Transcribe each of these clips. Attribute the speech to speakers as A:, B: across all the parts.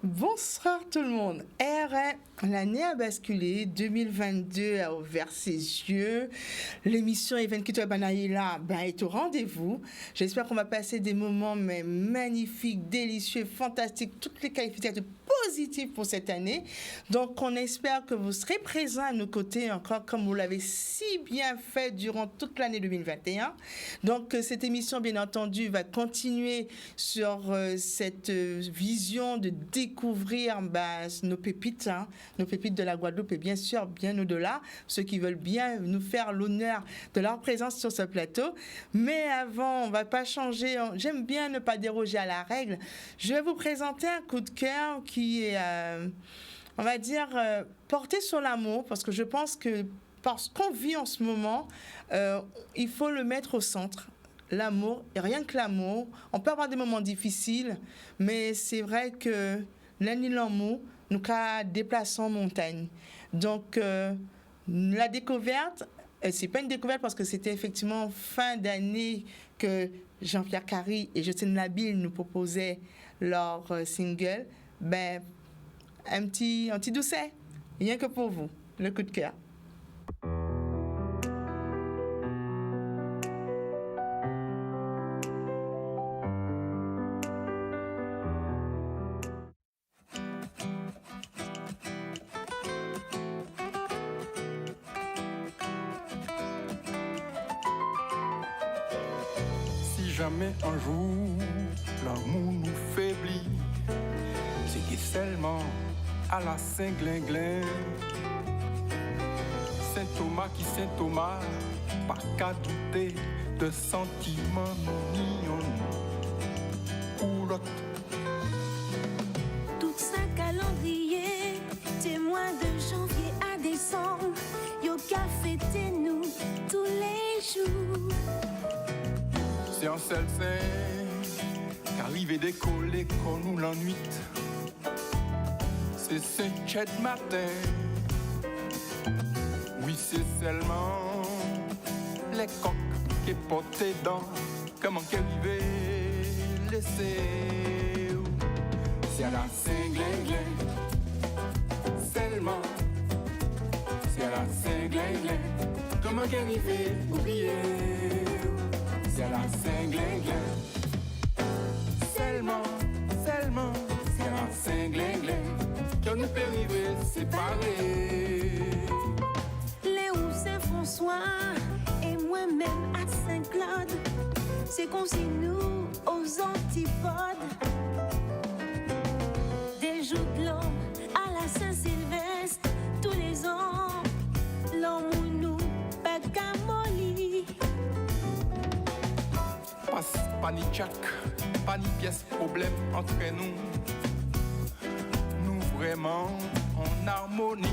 A: Bonsoir tout le monde. L'année a basculé, 2022 a ouvert ses yeux. L'émission Even Kito Banaïla est au rendez-vous. J'espère qu'on va passer des moments magnifiques, délicieux, fantastiques, toutes les qualificatifs positifs pour cette année. Donc on espère que vous serez présents à nos côtés encore comme vous l'avez si bien fait durant toute l'année 2021. Donc cette émission bien entendu va continuer sur cette vision de découvrir nos pépites, nos pépites de la Guadeloupe et bien sûr bien au-delà, ceux qui veulent bien nous faire l'honneur de leur présence sur ce plateau. Mais avant, on ne va pas changer, j'aime bien ne pas déroger à la règle. Je vais vous présenter un coup de cœur qui est, on va dire, porté sur l'amour parce que je pense que parce qu'on vit en ce moment, il faut le mettre au centre. L'amour, et rien que l'amour. On peut avoir des moments difficiles, mais c'est vrai que l'année l'amour nous a déplacé en montagne. Donc, la découverte, c'est pas une découverte parce que c'était effectivement fin d'année que Jean-Pierre Carry et Justine Labille nous proposaient leur single. Un petit doucet, rien que pour vous, le coup de cœur.
B: Jamais un jour l'amour nous faiblit, c'est qui seulement à la Saint-Glinglin. Saint-Thomas qui Saint-Thomas, pas qu'à douter de sentiments mignons ou l'autre.
C: Tout ça calendrier, témoin de janvier à décembre, yo qu'a fêté nous tous les jours.
B: C'est un seul saint qu'arrive décoller qu'on nous l'ennuie. C'est Saint-Chet matin. Oui, c'est seulement les coques qui portent dans comment qu'arriver laisser. C'est à la Saint-Glinglin. Seulement, c'est à la Saint-Glinglin. Comment qu'arriver oublier. C'est à la Saint-Glinglin. Seulement, c'est à la Saint-Glinglin qu'on nous peut arriver séparés.
C: Léo Saint-François et moi-même à Saint-Claude, c'est comme si nous aux antipodes. Des jours de l'an à la Saint-Sylvestre, tous les ans, l'amour nous pas qu'à mollir.
B: Pas ni tchac, pas ni pièce problème entre nous. Nous vraiment en harmonie.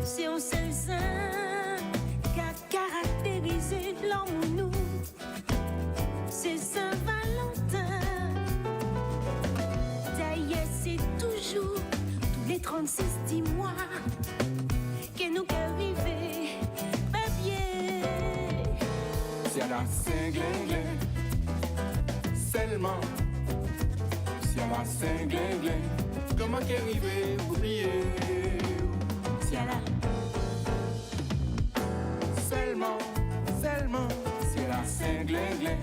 C: C'est un seul saint qui a caractérisé l'amour nous. C'est Saint-Valentin. D'ailleurs c'est toujours tous les 36 mois que nous qu'arriver pas bien.
B: C'est à la Saint-Glinglin. Seulement, c'est à la Saint-Glinglin. Comment qu'arriver oublier. C'est à la seulement, c'est à la Saint-Glinglin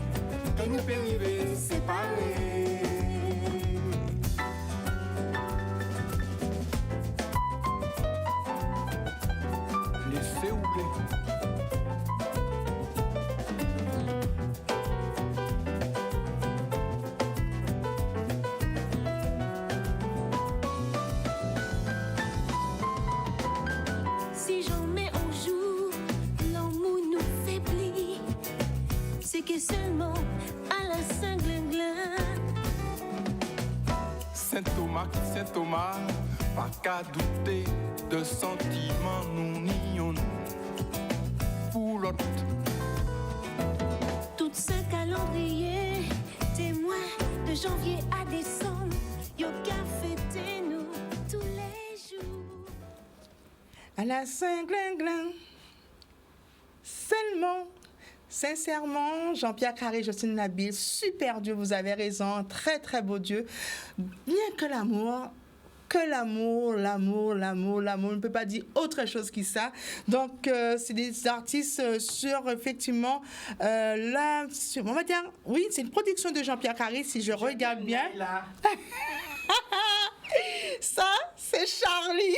B: que nous peut arriver séparés. Laissez-vous plaît.
C: Si jamais un jour l'amour nous faiblit, c'est que seulement à la Saint-Glinglin.
B: Saint-Thomas qui Saint-Thomas, pas qu'à douter de sentiments nous nions pour l'autre.
C: Tout ce calendrier, témoin de janvier à décembre, yo qu'a fêté nous tous les jours.
A: À la Saint-Glinglin, seulement, Sincèrement, Jean-Pierre Carré, Jocelyne Nabil, super Dieu, vous avez raison, très très beau Dieu. Bien que l'amour, l'amour, on ne peut pas dire autre chose que ça. Donc, c'est des artistes sur, effectivement, on va dire, oui, c'est une production de Jean-Pierre Carré, si je regarde bien. Ça, c'est Charlie.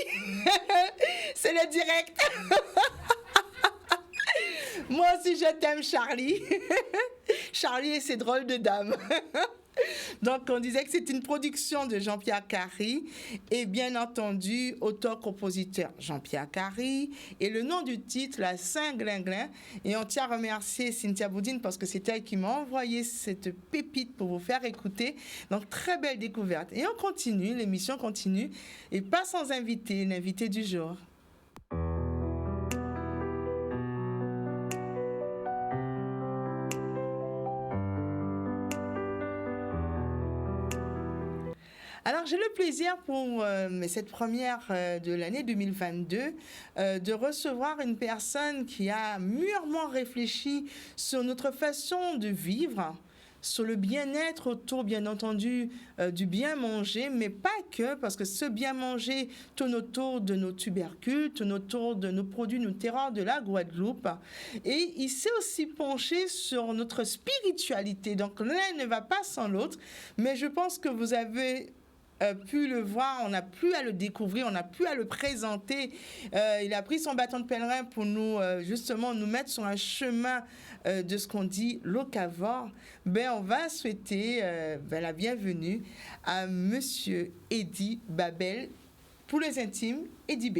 A: C'est le direct. Moi aussi, je t'aime, Charlie. Charlie et ses drôles de dames. Donc, on disait que c'est une production de Jean-Pierre Carré et bien entendu, auteur-compositeur Jean-Pierre Carré. Et le nom du titre, La Saint-Glinglin. Et on tient à remercier Cynthia Boudine parce que c'est elle qui m'a envoyé cette pépite pour vous faire écouter. Donc, très belle découverte. Et on continue, l'émission continue. Et pas sans inviter, l'invité du jour. Alors, j'ai le plaisir pour cette première de l'année 2022 de recevoir une personne qui a mûrement réfléchi sur notre façon de vivre, sur le bien-être autour, bien entendu, du bien manger, mais pas que, parce que ce bien manger tourne autour de nos tubercules, tourne autour de nos produits, nos terroirs de la Guadeloupe. Et il s'est aussi penché sur notre spiritualité. Donc, l'un ne va pas sans l'autre, mais je pense que vous avez pu le voir, on n'a plus à le découvrir, on n'a plus à le présenter. Il a pris son bâton de pèlerin pour nous, justement, nous mettre sur un chemin de ce qu'on dit locavore. Ben, on va souhaiter la bienvenue à Monsieur Eddy Babel, pour les intimes, Eddy B.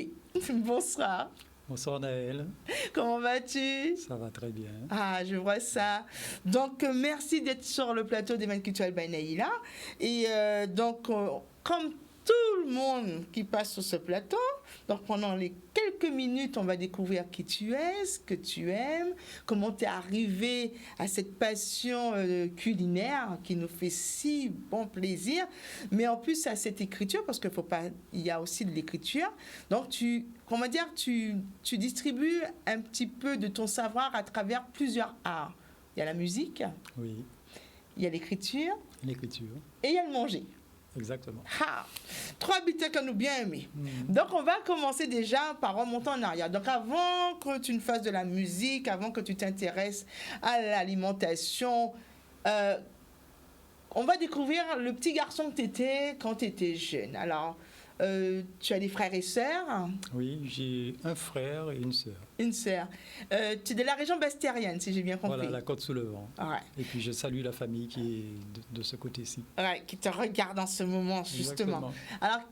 A: Bonsoir.
D: Bonsoir Naël.
A: Comment vas-tu?
D: Ça va très bien.
A: Ah, je vois ça. Donc, merci d'être sur le plateau d'Event Culturel by Naïla. Et comme tout le monde qui passe sur ce plateau, donc pendant les quelques minutes, on va découvrir qui tu es, ce que tu aimes, comment tu es arrivé à cette passion culinaire qui nous fait si bon plaisir, mais en plus à cette écriture, parce qu'il faut pas, il y a aussi de l'écriture. Donc tu distribues un petit peu de ton savoir à travers plusieurs arts. Il y a la musique,
D: oui,
A: il y a l'écriture, et il y a le manger.
D: Exactement.
A: Ah, 3 butins que nous bien aimés. Donc, on va commencer déjà par remonter en arrière. Donc, avant que tu ne fasses de la musique, avant que tu t'intéresses à l'alimentation, on va découvrir le petit garçon que tu étais quand tu étais jeune. Alors, tu as des frères et sœurs?
D: Oui, j'ai un frère et une sœur.
A: Une sœur. Tu es de la région bastérienne, si j'ai bien compris.
D: Voilà, la Côte-sous-le-Vent.
A: Ouais.
D: Et puis, je salue la famille qui est de ce côté-ci.
A: Ouais, qui te regarde en ce moment, justement.
D: Exactement.
A: Alors,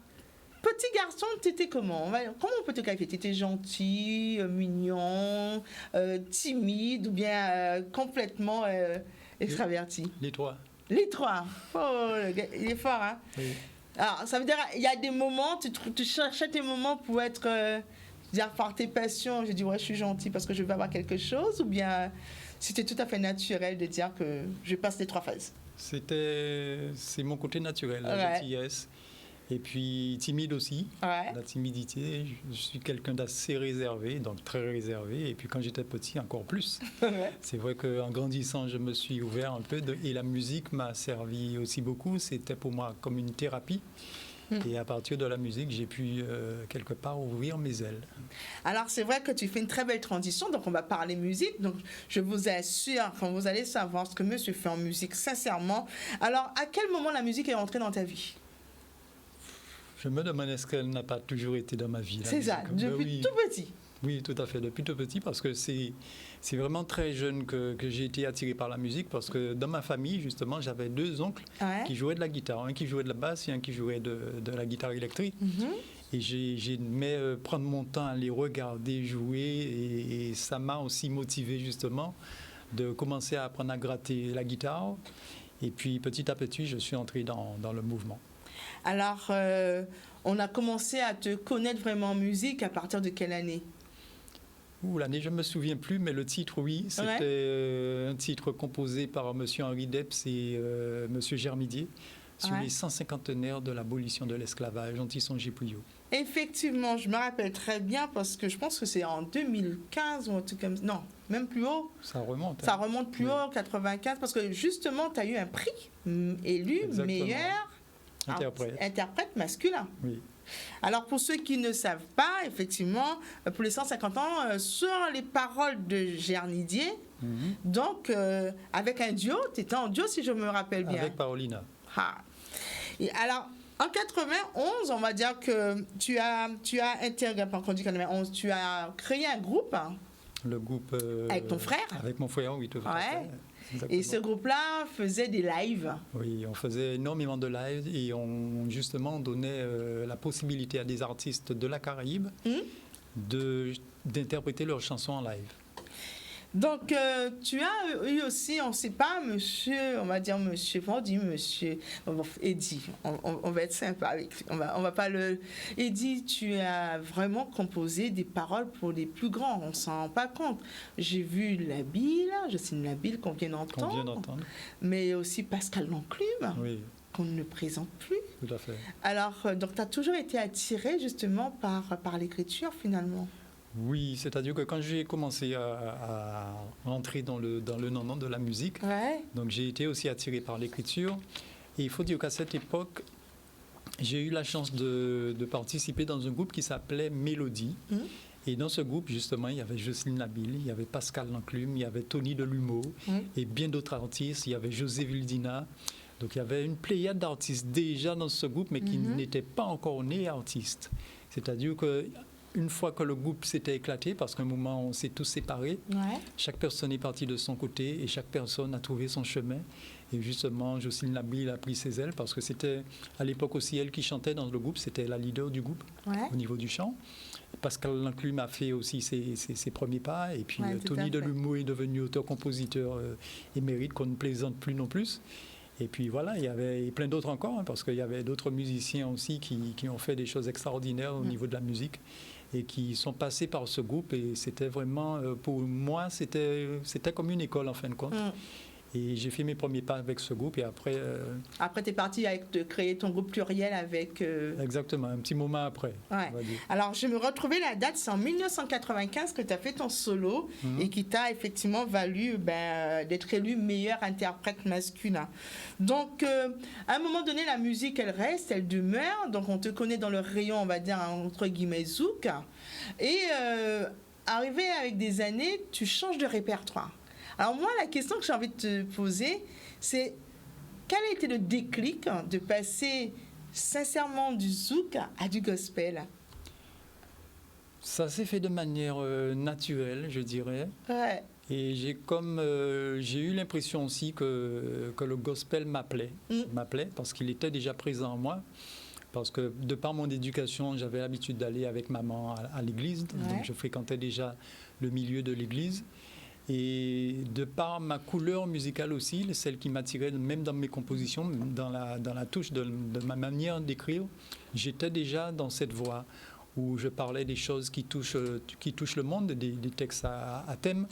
A: petit garçon, tu étais comment? Comment on peut te qualifier? Tu étais gentil, mignon, timide ou bien complètement extraverti?
D: Les trois.
A: Les trois. Oh, le gars, il est fort, hein?
D: Oui.
A: Alors, ça veut dire, il y a des moments, tu cherchais tes moments pour être, dire, par tes passions, je dis, ouais, je suis gentil parce que je veux avoir quelque chose, ou bien c'était tout à fait naturel de dire que je passe les 3 phases?
D: C'est mon côté naturel, la
A: Ouais.
D: gentillesse. Et puis timide aussi,
A: Ouais.
D: la timidité. Je suis quelqu'un d'assez réservé, donc très réservé. Et puis quand j'étais petit, encore plus.
A: Ouais.
D: C'est vrai qu'en grandissant, je me suis ouvert un peu. Et la musique m'a servi aussi beaucoup. C'était pour moi comme une thérapie. Et à partir de la musique, j'ai pu quelque part ouvrir mes ailes.
A: Alors, c'est vrai que tu fais une très belle transition. Donc, on va parler musique. Donc, je vous assure, quand vous allez savoir ce que monsieur fait en musique, sincèrement. Alors, à quel moment la musique est entrée dans ta vie?
D: Je me demande est-ce qu'elle n'a pas toujours été dans ma vie.
A: C'est ça, depuis
D: oui.
A: tout petit.
D: Oui, tout à fait, depuis tout petit, parce que c'est vraiment très jeune que j'ai été attiré par la musique, parce que dans ma famille, justement, j'avais 2 oncles qui jouaient de la guitare, un qui jouait de la basse et un qui jouait de la guitare électrique. Et j'aimais prendre mon temps à les regarder jouer, et ça m'a aussi motivé, justement, de commencer à apprendre à gratter la guitare. Et puis, petit à petit, je suis entré dans le mouvement.
A: Alors, on a commencé à te connaître vraiment en musique à partir de quelle année?
D: L'année, je ne me souviens plus, mais le titre, oui, c'était un titre composé par M. Henri Depps et M. Germidier, sur les 150 années de l'abolition de l'esclavage, Anti-Songe Pouillot.
A: Effectivement, je me rappelle très bien parce que je pense que c'est en 2015 ou un truc comme ça. Non, même plus haut.
D: Ça remonte.
A: Ça remonte plus haut, 95, parce que justement, tu as eu un prix élu meilleur interprète masculin.
D: Oui.
A: Alors, pour ceux qui ne savent pas, effectivement, pour les 150 ans, sur les paroles de Gernidier, donc avec un duo, tu étais en duo si je me rappelle bien.
D: Avec Paolina.
A: Ah. Et alors, en 91, on va dire que tu as intégré, quand on dit 91, tu as créé un groupe.
D: Le groupe...
A: avec ton frère.
D: Avec mon frère, oui, tout à fait.
A: Exactement. Et ce groupe-là faisait des lives.
D: Oui, on faisait énormément de lives et on justement donnait la possibilité à des artistes de la Caraïbe d'interpréter leurs chansons en live.
A: Donc, tu as eu aussi, on ne sait pas, monsieur, on va dire monsieur, on dit monsieur, Eddie, on va être sympa avec lui, on va pas le... Eddie, tu as vraiment composé des paroles pour les plus grands, on ne s'en rend pas compte. J'ai vu Labille, Jocelyne Labille qu'on vient d'entendre, mais aussi Pascal Lanclume.
D: Oui.
A: Qu'on ne présente plus.
D: Tout à fait.
A: Alors, donc, tu as toujours été attiré justement par l'écriture finalement.
D: Oui, c'est-à-dire que quand j'ai commencé à rentrer dans le non de la musique, donc j'ai été aussi attiré par l'écriture. Et il faut dire qu'à cette époque, j'ai eu la chance de participer dans un groupe qui s'appelait Mélodie. Et dans ce groupe, justement, il y avait Jocelyne Labille, il y avait Pascal Lanclume, il y avait Tony Delumeau et bien d'autres artistes. Il y avait José Vildina. Donc il y avait une pléiade d'artistes déjà dans ce groupe, mais qui n'étaient pas encore nés artistes. C'est-à-dire que une fois que le groupe s'était éclaté, parce qu'à un moment on s'est tous séparés, chaque personne est partie de son côté et chaque personne a trouvé son chemin. Et justement, Jocelyne Labille a pris ses ailes parce que c'était à l'époque aussi elle qui chantait dans le groupe, c'était la leader du groupe au niveau du chant. Pascal Lanclume a fait aussi ses premiers pas et puis Tony Delumeau est devenu auteur-compositeur émérite qu'on ne plaisante plus non plus. Et puis voilà, il y avait plein d'autres encore, parce qu'il y avait d'autres musiciens aussi qui ont fait des choses extraordinaires au niveau de la musique et qui sont passés par ce groupe. Et c'était vraiment, pour moi, c'était comme une école en fin de compte. Et j'ai fait mes premiers pas avec ce groupe et après...
A: Après, tu es parti de créer ton groupe pluriel avec...
D: Exactement, un petit moment après.
A: On va dire. Alors, je me retrouvais la date, c'est en 1995 que tu as fait ton solo et qui t'a effectivement valu d'être élu meilleur interprète masculin. Donc, à un moment donné, la musique, elle reste, elle demeure. Donc, on te connaît dans le rayon, on va dire, entre guillemets, zouk. Et arrivé avec des années, tu changes de répertoire. Alors moi, la question que j'ai envie de te poser, c'est quel a été le déclic de passer sincèrement du zouk à du gospel?
D: Ça s'est fait de manière naturelle, je dirais. Et j'ai eu l'impression aussi que le gospel m'appelait parce qu'il était déjà présent en moi. Parce que de par mon éducation, j'avais l'habitude d'aller avec maman à l'église. Donc je fréquentais déjà le milieu de l'église. Et de par ma couleur musicale aussi, celle qui m'attirait même dans mes compositions, dans la touche de ma manière d'écrire, j'étais déjà dans cette voie où je parlais des choses qui touchent le monde, des textes à thème.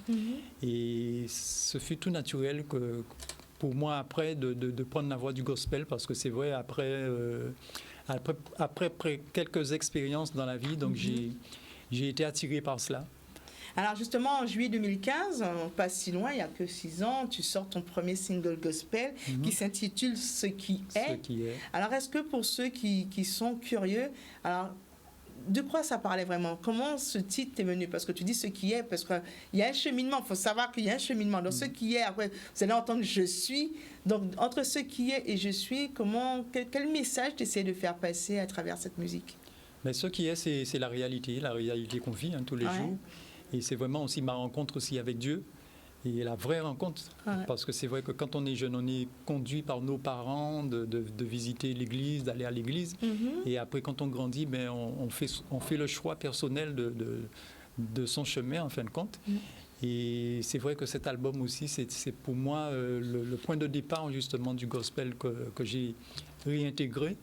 D: Et ce fut tout naturel pour moi après de prendre la voie du gospel, parce que c'est vrai, après quelques expériences dans la vie, donc j'ai été attiré par cela.
A: Alors justement, en juillet 2015, pas si loin, il n'y a que 6 ans, tu sors ton premier single gospel qui s'intitule « Ce qui est ». Alors est-ce que pour ceux qui sont curieux, alors de quoi ça parlait vraiment? Comment ce titre est venu? Parce que tu dis « Ce qui est », parce qu'il y a un cheminement, il faut savoir qu'il y a un cheminement. Donc ce qui est, après, vous allez entendre « Je suis ». Donc entre ce qui est et « Je suis », quel message tu essaies de faire passer à travers cette musique?
D: Mais ce qui est, c'est la réalité qu'on vit tous les jours. Et c'est vraiment aussi ma rencontre aussi avec Dieu, et la vraie rencontre. Parce que c'est vrai que quand on est jeune, on est conduit par nos parents de visiter l'église, d'aller à l'église. Et après, quand on grandit, on fait le choix personnel de son chemin, en fin de compte. Et c'est vrai que cet album aussi, c'est pour moi le point de départ justement du gospel que j'ai réintégré.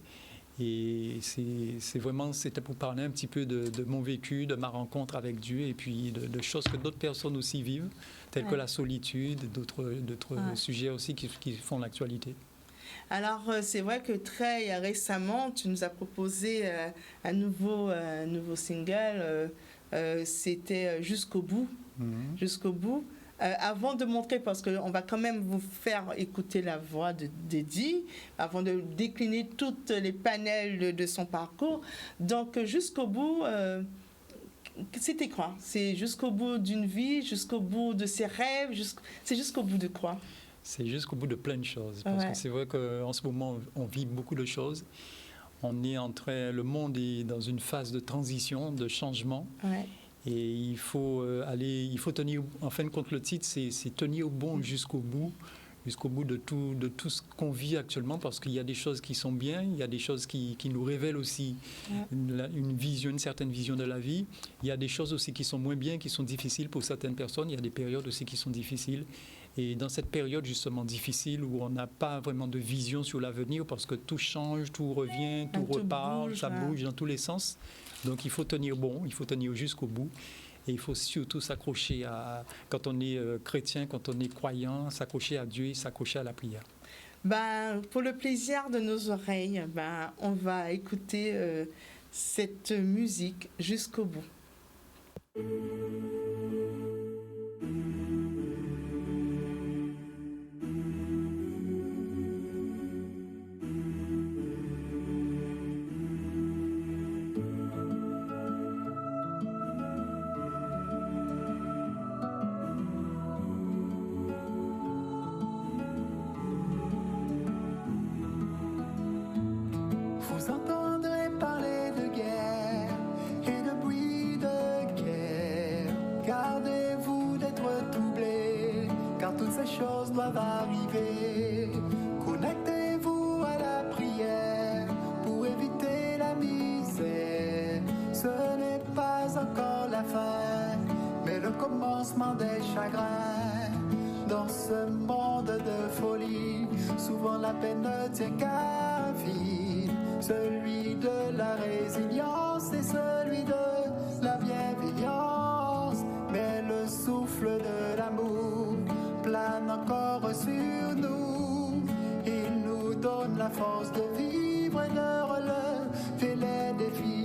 D: Et c'était pour parler un petit peu de mon vécu, de ma rencontre avec Dieu, et puis de choses que d'autres personnes aussi vivent, telles que la solitude, et d'autres sujets aussi qui font l'actualité.
A: Alors, c'est vrai que très récemment, tu nous as proposé un nouveau single. C'était Jusqu'au bout. Jusqu'au bout. Avant de montrer, parce qu'on va quand même vous faire écouter la voix d'Eddie, avant de décliner toutes les panels de son parcours. Donc, Jusqu'au bout, c'était quoi? C'est jusqu'au bout d'une vie, jusqu'au bout de ses rêves, c'est jusqu'au bout de quoi?
D: C'est jusqu'au bout de plein de choses. Parce que c'est vrai qu'en ce moment, on vit beaucoup de choses. Le monde est dans une phase de transition, de changement.
A: Ouais.
D: Et il faut tenir, en fin de compte, le titre, c'est tenir bon jusqu'au bout de tout ce qu'on vit actuellement, parce qu'il y a des choses qui sont bien, il y a des choses qui nous révèlent aussi une certaine vision de la vie. Il y a des choses aussi qui sont moins bien, qui sont difficiles pour certaines personnes. Il y a des périodes aussi qui sont difficiles. Et dans cette période justement difficile où on n'a pas vraiment de vision sur l'avenir, parce que tout change, tout revient, tout repart, ça bouge dans tous les sens. Donc il faut tenir bon, il faut tenir jusqu'au bout. Et il faut surtout s'accrocher quand on est chrétien, quand on est croyant, s'accrocher à Dieu et s'accrocher à la prière.
A: Pour le plaisir de nos oreilles, on va écouter cette musique jusqu'au bout.
E: Doivent arriver. Connectez-vous à la prière pour éviter la misère. Ce n'est pas encore la fin, mais le commencement des chagrins. Dans ce monde de folie, souvent la peine ne tient qu'à vide. Celui de la résilience et celui de la bienveillance. Mais le souffle de l'amour plane encore sur nous. Il nous donne la force de vivre et de relever les défis.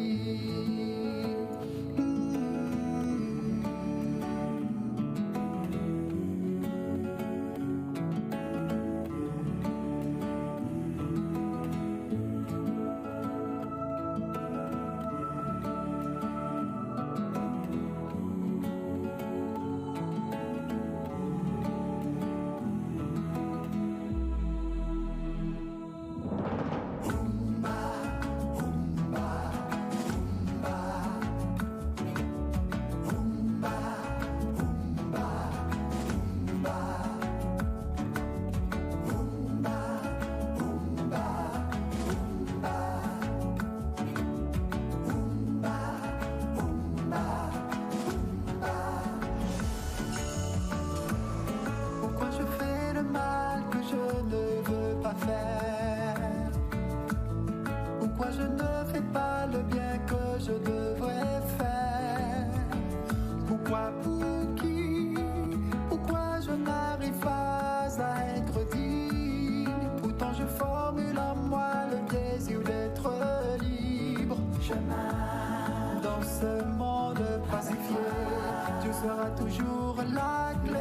E: Toujours la clé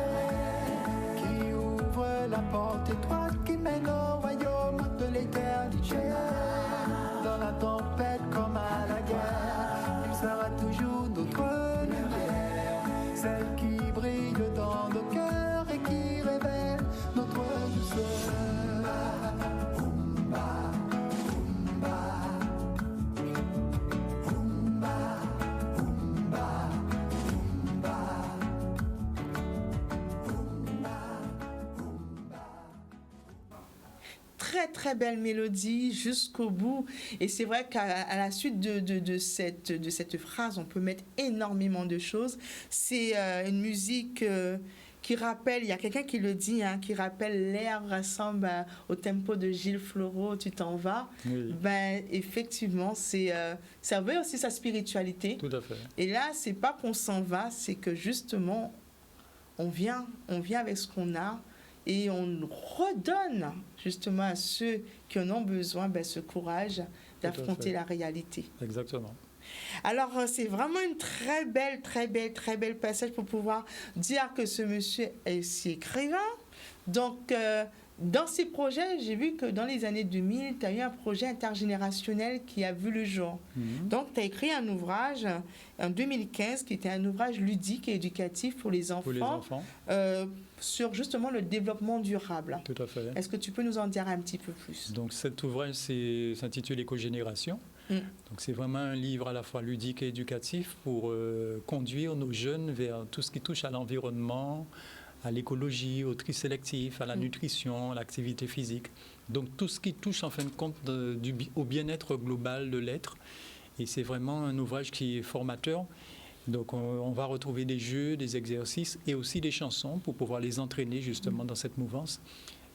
E: qui ouvre la porte étroite qui mène au royaume de l'éternité. Dans la tempête comme à la guerre, il sera toujours notre lumière, celle qui brille dans nos cœurs et qui révèle notre douceur.
A: Très belle mélodie jusqu'au bout, et c'est vrai qu'à la suite de cette phrase on peut mettre énormément de choses. C'est une musique qui rappelle, il y a quelqu'un qui le dit, qui rappelle l'air ressemble au tempo de Gilles Fleureau, Tu t'en vas.
D: Oui.
A: Effectivement, ça veut aussi sa spiritualité.
D: Tout à fait.
A: Et là, c'est pas qu'on s'en va, c'est que justement on vient avec ce qu'on a. et on redonne justement à ceux qui en ont besoin ce courage d'affronter la réalité.
D: Exactement.
A: Alors, c'est vraiment une très belle passage pour pouvoir dire que ce monsieur est aussi écrivain. Donc, dans ces projets, j'ai vu que dans les années 2000, tu as eu un projet intergénérationnel qui a vu le jour. Donc, tu as écrit un ouvrage en 2015 qui était un ouvrage ludique et éducatif pour les enfants, sur justement le développement durable.
D: Tout à fait.
A: Est-ce que tu peux nous en dire un petit peu plus?
D: Donc, cet ouvrage s'intitule Écogénération. Donc, c'est vraiment un livre à la fois ludique et éducatif pour conduire nos jeunes vers tout ce qui touche à l'environnement, à l'écologie, au tri sélectif, à la nutrition, à l'activité physique. Donc tout ce qui touche en fin de compte au bien-être global de l'être. Et c'est vraiment un ouvrage qui est formateur. Donc on va retrouver des jeux, des exercices et aussi des chansons pour pouvoir les entraîner justement dans cette mouvance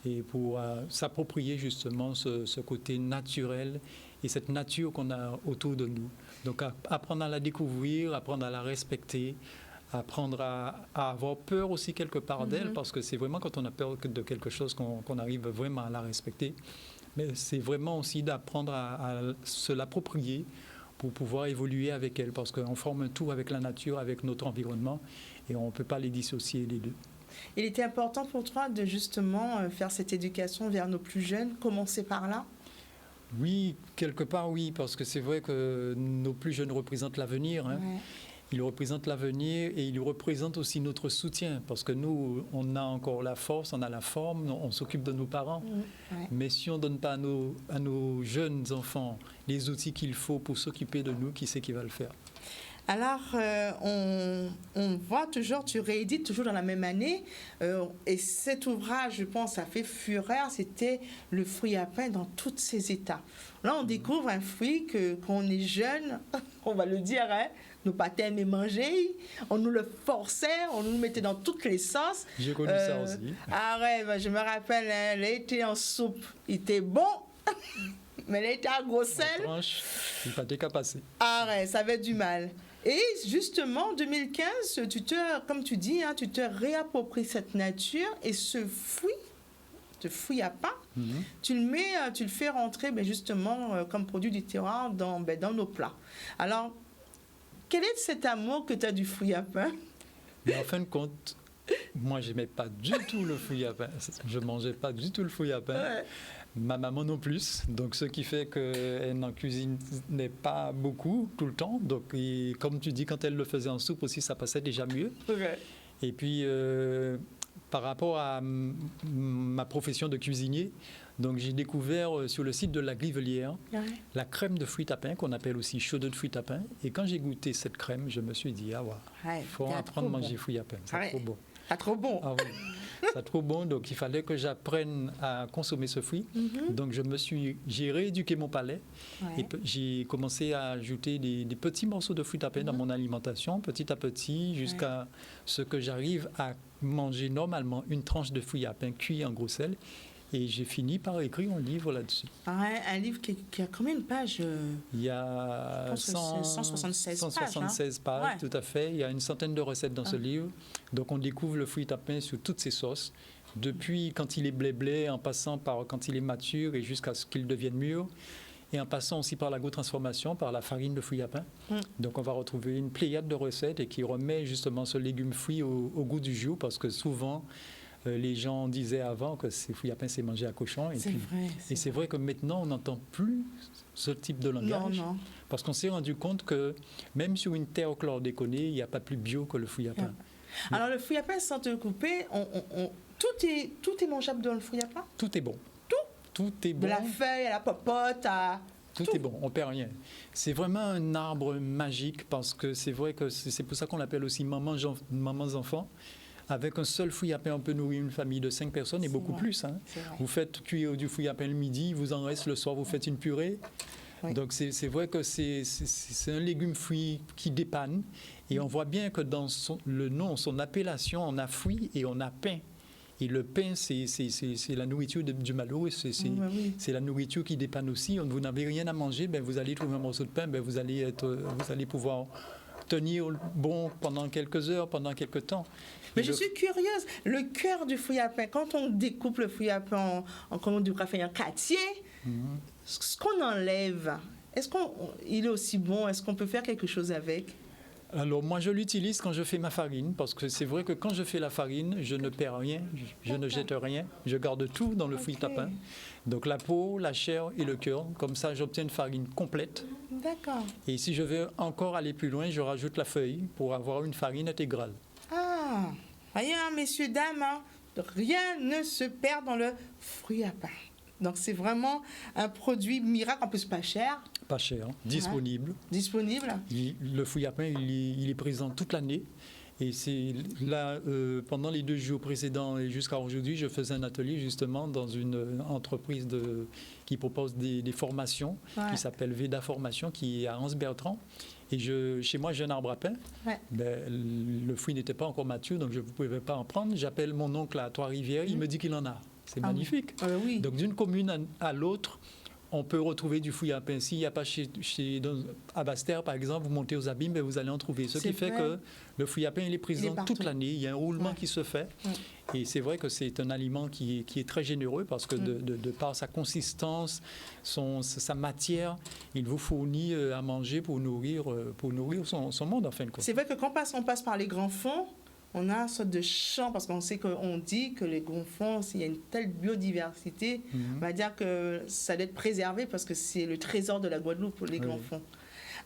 D: et pour s'approprier justement ce côté naturel et cette nature qu'on a autour de nous. Donc apprendre à la découvrir, apprendre à la respecter, apprendre à avoir peur aussi quelque part d'elle, parce que c'est vraiment quand on a peur de quelque chose qu'on arrive vraiment à la respecter. Mais c'est vraiment aussi d'apprendre à se l'approprier pour pouvoir évoluer avec elle, parce qu'on forme un tout avec la nature, avec notre environnement, et on ne peut pas les dissocier les deux.
A: Il était important pour toi de justement faire cette éducation vers nos plus jeunes, commencer par là?
D: Oui, quelque part oui, parce que c'est vrai que nos plus jeunes représentent l'avenir, hein. Ouais. Ils représentent l'avenir et ils représentent aussi notre soutien, parce que nous, on a encore la force, on a la forme, on s'occupe de nos parents. Mais si on ne donne pas à nos jeunes enfants les outils qu'il faut pour s'occuper de nous, qui c'est qui va le faire?
A: Alors, on voit toujours, tu réédites toujours dans la même année, et cet ouvrage, je pense, a fait fureur, c'était le fruit à pain dans tous ses états. Là, on découvre un fruit que quand on est jeune, on va le dire, hein, nos patins aimaient manger, on nous le forçait, on nous le mettait dans toutes les sauces.
D: J'ai connu ça aussi.
A: Ah ouais, je me rappelle, hein, il était en soupe, il était bon, mais il était à gros sel.
D: Il fallait qu'à passer.
A: Ah ouais, ça avait du mal. Et justement, en 2015, comme tu dis, hein, tu te réappropries cette nature et ce fruit à pain, tu le fais rentrer justement comme produit du terroir dans nos plats. Alors, quel est cet amour que tu as du fruit à pain?
D: Mais en fin de compte, moi, je n'aimais pas du tout le fruit à pain. Je ne mangeais pas du tout le fruit à pain. Ouais. Ma maman non plus. Donc, ce qui fait qu'elle n'en cuisinait pas beaucoup tout le temps. Donc, comme tu dis, quand elle le faisait en soupe aussi, ça passait déjà mieux.
A: Okay.
D: Et puis, par rapport à ma profession de cuisinier, donc j'ai découvert sur le site de la Glivelière la crème de fruits à pain, qu'on appelle aussi chaudron de fruits à pain. Et quand j'ai goûté cette crème, je me suis dit, il faut apprendre à manger fruits à pain. C'est trop bon.
A: Ah, trop bon.
D: Ah oui, c'est trop bon. Donc il fallait que j'apprenne à consommer ce fruit. Donc j'ai rééduqué mon palais. Et j'ai commencé à ajouter des petits morceaux de fruits à pain dans mon alimentation, petit à petit, jusqu'à ce que j'arrive à manger normalement une tranche de fruits à pain cuit en gros sel. Et j'ai fini par écrire un livre là-dessus.
A: Un livre qui a combien de pages?
D: Il y a
A: 176
D: pages, tout à fait. Il y a une centaine de recettes dans ce livre. Donc on découvre le fruit à pain sur toutes ses sauces, depuis quand il est blé-blé, en passant par quand il est mature et jusqu'à ce qu'il devienne mûr, et en passant aussi par l'agrotransformation, par la farine de fruits à pain. Donc on va retrouver une pléiade de recettes et qui remet justement ce légume fruit au goût du jour, parce que souvent les gens disaient avant que ces fruits à pain, c'est manger à cochon. Et c'est vrai que maintenant, on n'entend plus ce type de langage.
A: Non.
D: Parce qu'on s'est rendu compte que même sur une terre chlordéconée, il n'y a pas plus bio que le fruit à pain.
A: Alors, le fruit à pain, sans te couper, tout est mangeable dans le fruit à pain?
D: Tout est bon. Tout est bon.
A: De la feuille à la popote à...
D: Tout est bon, on ne perd rien. C'est vraiment un arbre magique, parce que c'est vrai que c'est pour ça qu'on l'appelle aussi mamans enfants. Avec un seul fruit à pain, on peut nourrir une famille de 5 personnes et beaucoup plus. Hein. Vous faites cuire du fruit à pain le midi, vous en reste le soir, vous faites une purée. Donc c'est vrai que c'est un légume fruit qui dépanne. Et on voit bien que dans le nom, son appellation, on a fruit et on a pain. Et le pain, c'est la nourriture du malheureux, c'est la nourriture qui dépanne aussi. Vous n'avez rien à manger, vous allez trouver un morceau de pain, vous allez pouvoir tenir bon pendant quelques heures, pendant quelques temps.
A: Mais je suis curieuse, le cœur du fruit à pain, quand on découpe le fruit à pain en comment on devrait faire un quartier, ce qu'on enlève, est-ce qu'il est aussi bon? Est-ce qu'on peut faire quelque chose avec?
D: Alors moi je l'utilise quand je fais ma farine, parce que c'est vrai que quand je fais la farine, je ne perds rien, je ne jette rien, je garde tout dans le fruit à pain. Donc la peau, la chair et le cœur, comme ça j'obtiens une farine complète.
A: D'accord.
D: Et si je veux encore aller plus loin, je rajoute la feuille pour avoir une farine intégrale.
A: Ah, voyez, hein, messieurs, dames, hein, rien ne se perd dans le fruit à pain. Donc c'est vraiment un produit miracle, en plus pas cher.
D: Pas cher, disponible.
A: Disponible.
D: Le fruit à pain, il est présent toute l'année. Et c'est là, pendant les 2 jours précédents et jusqu'à aujourd'hui, je faisais un atelier justement dans une entreprise qui propose des formations, qui s'appelle Veda Formation, qui est à Anse-Bertrand. Et chez moi, j'ai un arbre à pain. Le fruit n'était pas encore mature, donc je ne pouvais pas en prendre. J'appelle mon oncle à Trois-Rivières, il me dit qu'il en a. C'est magnifique.
A: Oui.
D: Donc d'une commune à l'autre, on peut retrouver du fruit à pain. S'il n'y a pas à Basse-Terre, par exemple, vous montez aux Abîmes, vous allez en trouver. Ce qui fait que le fruit à pain, il est présent toute l'année. Il y a un roulement qui se fait. Et c'est vrai que c'est un aliment qui est très généreux parce que de par sa consistance, sa matière, il vous fournit à manger pour nourrir son monde, en fin de compte.
A: C'est vrai que quand on passe par les grands fonds, on a une sorte de champ, parce qu'on sait qu'on dit que les grands fonds, s'il y a une telle biodiversité, on va dire que ça doit être préservé parce que c'est le trésor de la Guadeloupe pour les grands fonds.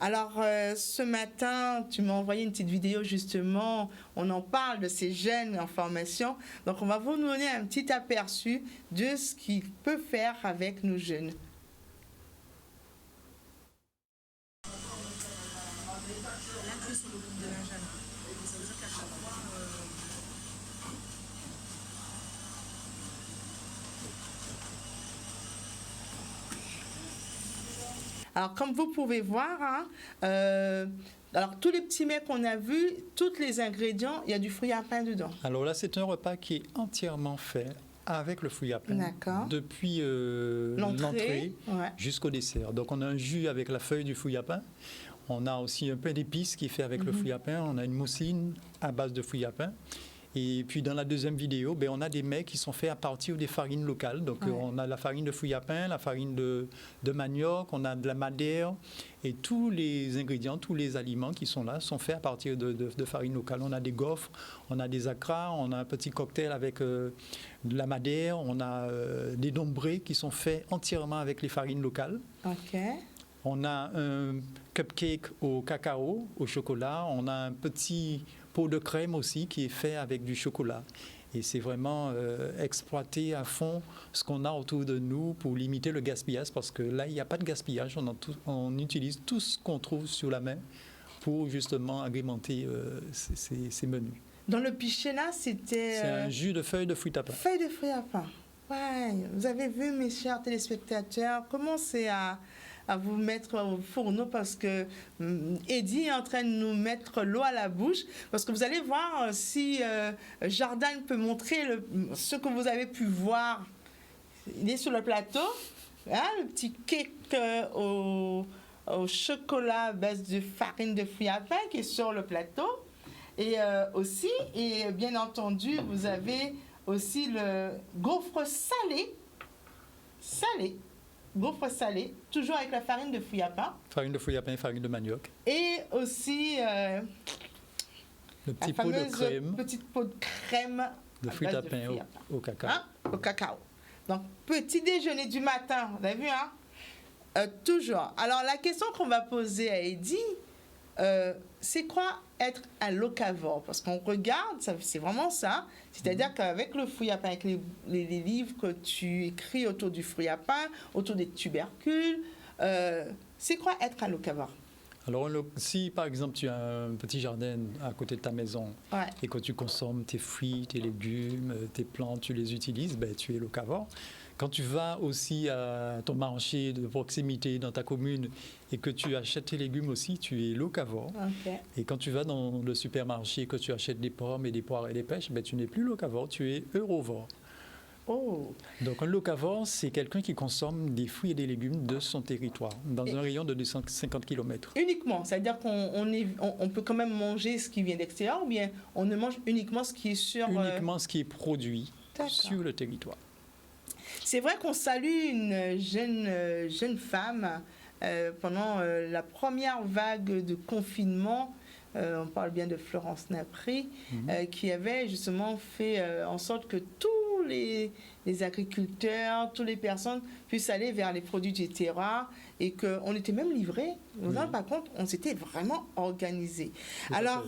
A: Alors, ce matin, tu m'as envoyé une petite vidéo justement, on en parle de ces jeunes en formation. Donc, on va vous donner un petit aperçu de ce qu'ils peuvent faire avec nos jeunes. Alors, comme vous pouvez voir, alors tous les petits mets qu'on a vus, tous les ingrédients, il y a du fruit à pain dedans.
D: Alors là, c'est un repas qui est entièrement fait avec le fruit à pain.
A: D'accord.
D: Depuis l'entrée jusqu'au dessert. Donc, on a un jus avec la feuille du fruit à pain. On a aussi un pain d'épices qui est fait avec le fruit à pain. On a une mousseline à base de fruit à pain. Et puis dans la deuxième vidéo, on a des mets qui sont faits à partir des farines locales. Donc on a la farine de fruits à pain, la farine de manioc, on a de la madère. Et tous les ingrédients, tous les aliments qui sont là sont faits à partir de farine locale. On a des gaufres, on a des acras, on a un petit cocktail avec de la madère, on a des dombrés qui sont faits entièrement avec les farines locales.
A: OK.
D: On a un cupcake au cacao, au chocolat. On a un petit pot de crème aussi qui est fait avec du chocolat. Et c'est vraiment exploiter à fond ce qu'on a autour de nous pour limiter le gaspillage, parce que là, il n'y a pas de gaspillage. On utilise tout ce qu'on trouve sur la main pour justement agrémenter ces menus.
A: Dans le pichet là, c'était...
D: C'est un jus de feuilles de fruits à pain.
A: Feuilles de fruits à pain. Ouais. Vous avez vu, mes chers téléspectateurs, comment c'est à vous mettre au fourneau, parce que Eddie est en train de nous mettre l'eau à la bouche, parce que vous allez voir si Jordan peut montrer ce que vous avez pu voir. Il est sur le plateau, hein, le petit cake au chocolat à base de farine de fruits à pain qui est sur le plateau. Et aussi, et bien entendu, vous avez aussi le gaufre gaufre salé, toujours avec la farine de fruits à pain.
D: Farine de fruits à pain, farine de manioc.
A: Et aussi
D: le petit pot de crème.
A: Petite pot de crème
D: de fruits à pain au cacao.
A: Hein? Au cacao. Donc, petit déjeuner du matin, vous avez vu, hein? Toujours. Alors, la question qu'on va poser à Eddie, c'est quoi être un locavore? Parce qu'on regarde, c'est vraiment ça. C'est-à-dire qu'avec le fruit à pain, avec les livres que tu écris autour du fruit à pain, autour des tubercules, c'est quoi être un locavore?
D: Alors, si par exemple tu as un petit jardin à côté de ta maison et que tu consommes tes fruits, tes légumes, tes plantes, tu les utilises, tu es locavore. Quand tu vas aussi à ton marché de proximité dans ta commune et que tu achètes tes légumes aussi, tu es locavore.
A: Okay.
D: Et quand tu vas dans le supermarché et que tu achètes des pommes et des poires et des pêches, tu n'es plus locavore, tu es eurovore.
A: Oh.
D: Donc un locavore, c'est quelqu'un qui consomme des fruits et des légumes de son territoire, dans un rayon de 250 km.
A: Uniquement, c'est-à-dire qu'on peut quand même manger ce qui vient d'extérieur, ou bien on ne mange uniquement ce qui est sur...
D: Uniquement ce qui est produit sur le territoire.
A: C'est vrai qu'on salue une jeune femme pendant la première vague de confinement. On parle bien de Florence Napri, qui avait justement fait en sorte que tous les agriculteurs, toutes les personnes puissent aller vers les produits du terroir et qu'on était même livrés. Par contre, on s'était vraiment organisé. Alors,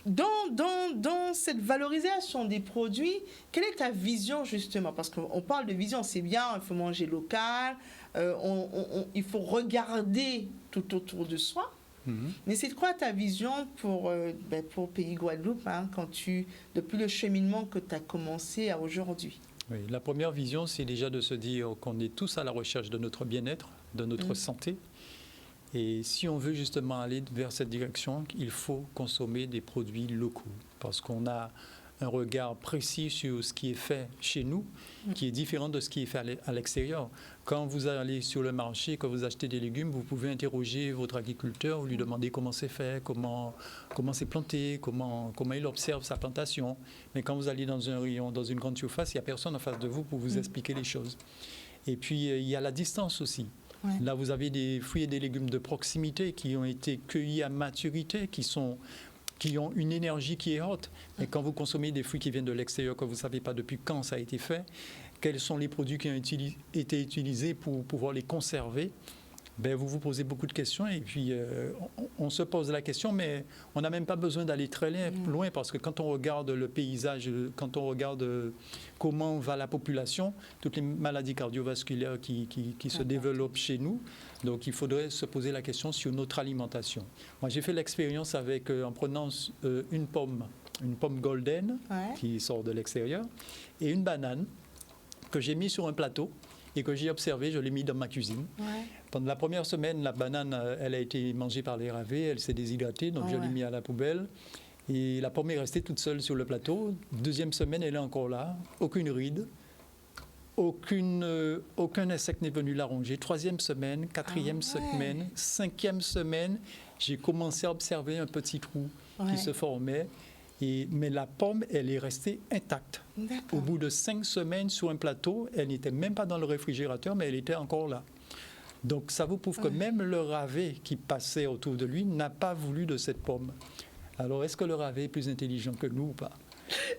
A: dans cette valorisation des produits, quelle est ta vision justement? Parce qu'on parle de vision, c'est bien, il faut manger local, il faut regarder tout autour de soi. Mais c'est quoi ta vision pour Pays Guadeloupe, depuis le cheminement que tu as commencé à aujourd'hui?
D: Oui, la première vision, c'est déjà de se dire qu'on est tous à la recherche de notre bien-être, de notre santé. Et si on veut justement aller vers cette direction, il faut consommer des produits locaux, parce qu'on a un regard précis sur ce qui est fait chez nous, qui est différent de ce qui est fait à l'extérieur. Quand vous allez sur le marché, quand vous achetez des légumes, vous pouvez interroger votre agriculteur, vous lui demander comment c'est fait, comment c'est planté, comment il observe sa plantation. Mais quand vous allez dans un rayon, dans une grande surface, il n'y a personne en face de vous pour vous expliquer les choses. Et puis, il y a la distance aussi. Ouais. Là, vous avez des fruits et des légumes de proximité qui ont été cueillis à maturité, qui ont une énergie qui est haute. Mais quand vous consommez des fruits qui viennent de l'extérieur, que vous ne savez pas depuis quand ça a été fait, quels sont les produits qui ont été utilisés pour pouvoir les conserver, vous vous posez beaucoup de questions et puis on se pose la question, mais on n'a même pas besoin d'aller très loin parce que quand on regarde le paysage, quand on regarde comment va la population, toutes les maladies cardiovasculaires qui se développent chez nous, donc il faudrait se poser la question sur notre alimentation. Moi j'ai fait l'expérience en prenant une pomme golden qui sort de l'extérieur et une banane que j'ai mis sur un plateau et que j'ai observé, je l'ai mis dans ma cuisine. Ouais. Pendant la première semaine, la banane, elle a été mangée par les ravets, elle s'est déshydratée, donc je l'ai mis à la poubelle. Et la pomme est restée toute seule sur le plateau. Deuxième semaine, elle est encore là, aucune ride, aucun insecte n'est venu la ronger. Troisième semaine, quatrième semaine, cinquième semaine, j'ai commencé à observer un petit trou qui se formait. Mais la pomme, elle est restée intacte. Au bout de 5 semaines sur un plateau, elle n'était même pas dans le réfrigérateur, mais elle était encore là. Donc ça vous prouve que même le ravet qui passait autour de lui n'a pas voulu de cette pomme. Alors est-ce que le ravet est plus intelligent que nous ou pas?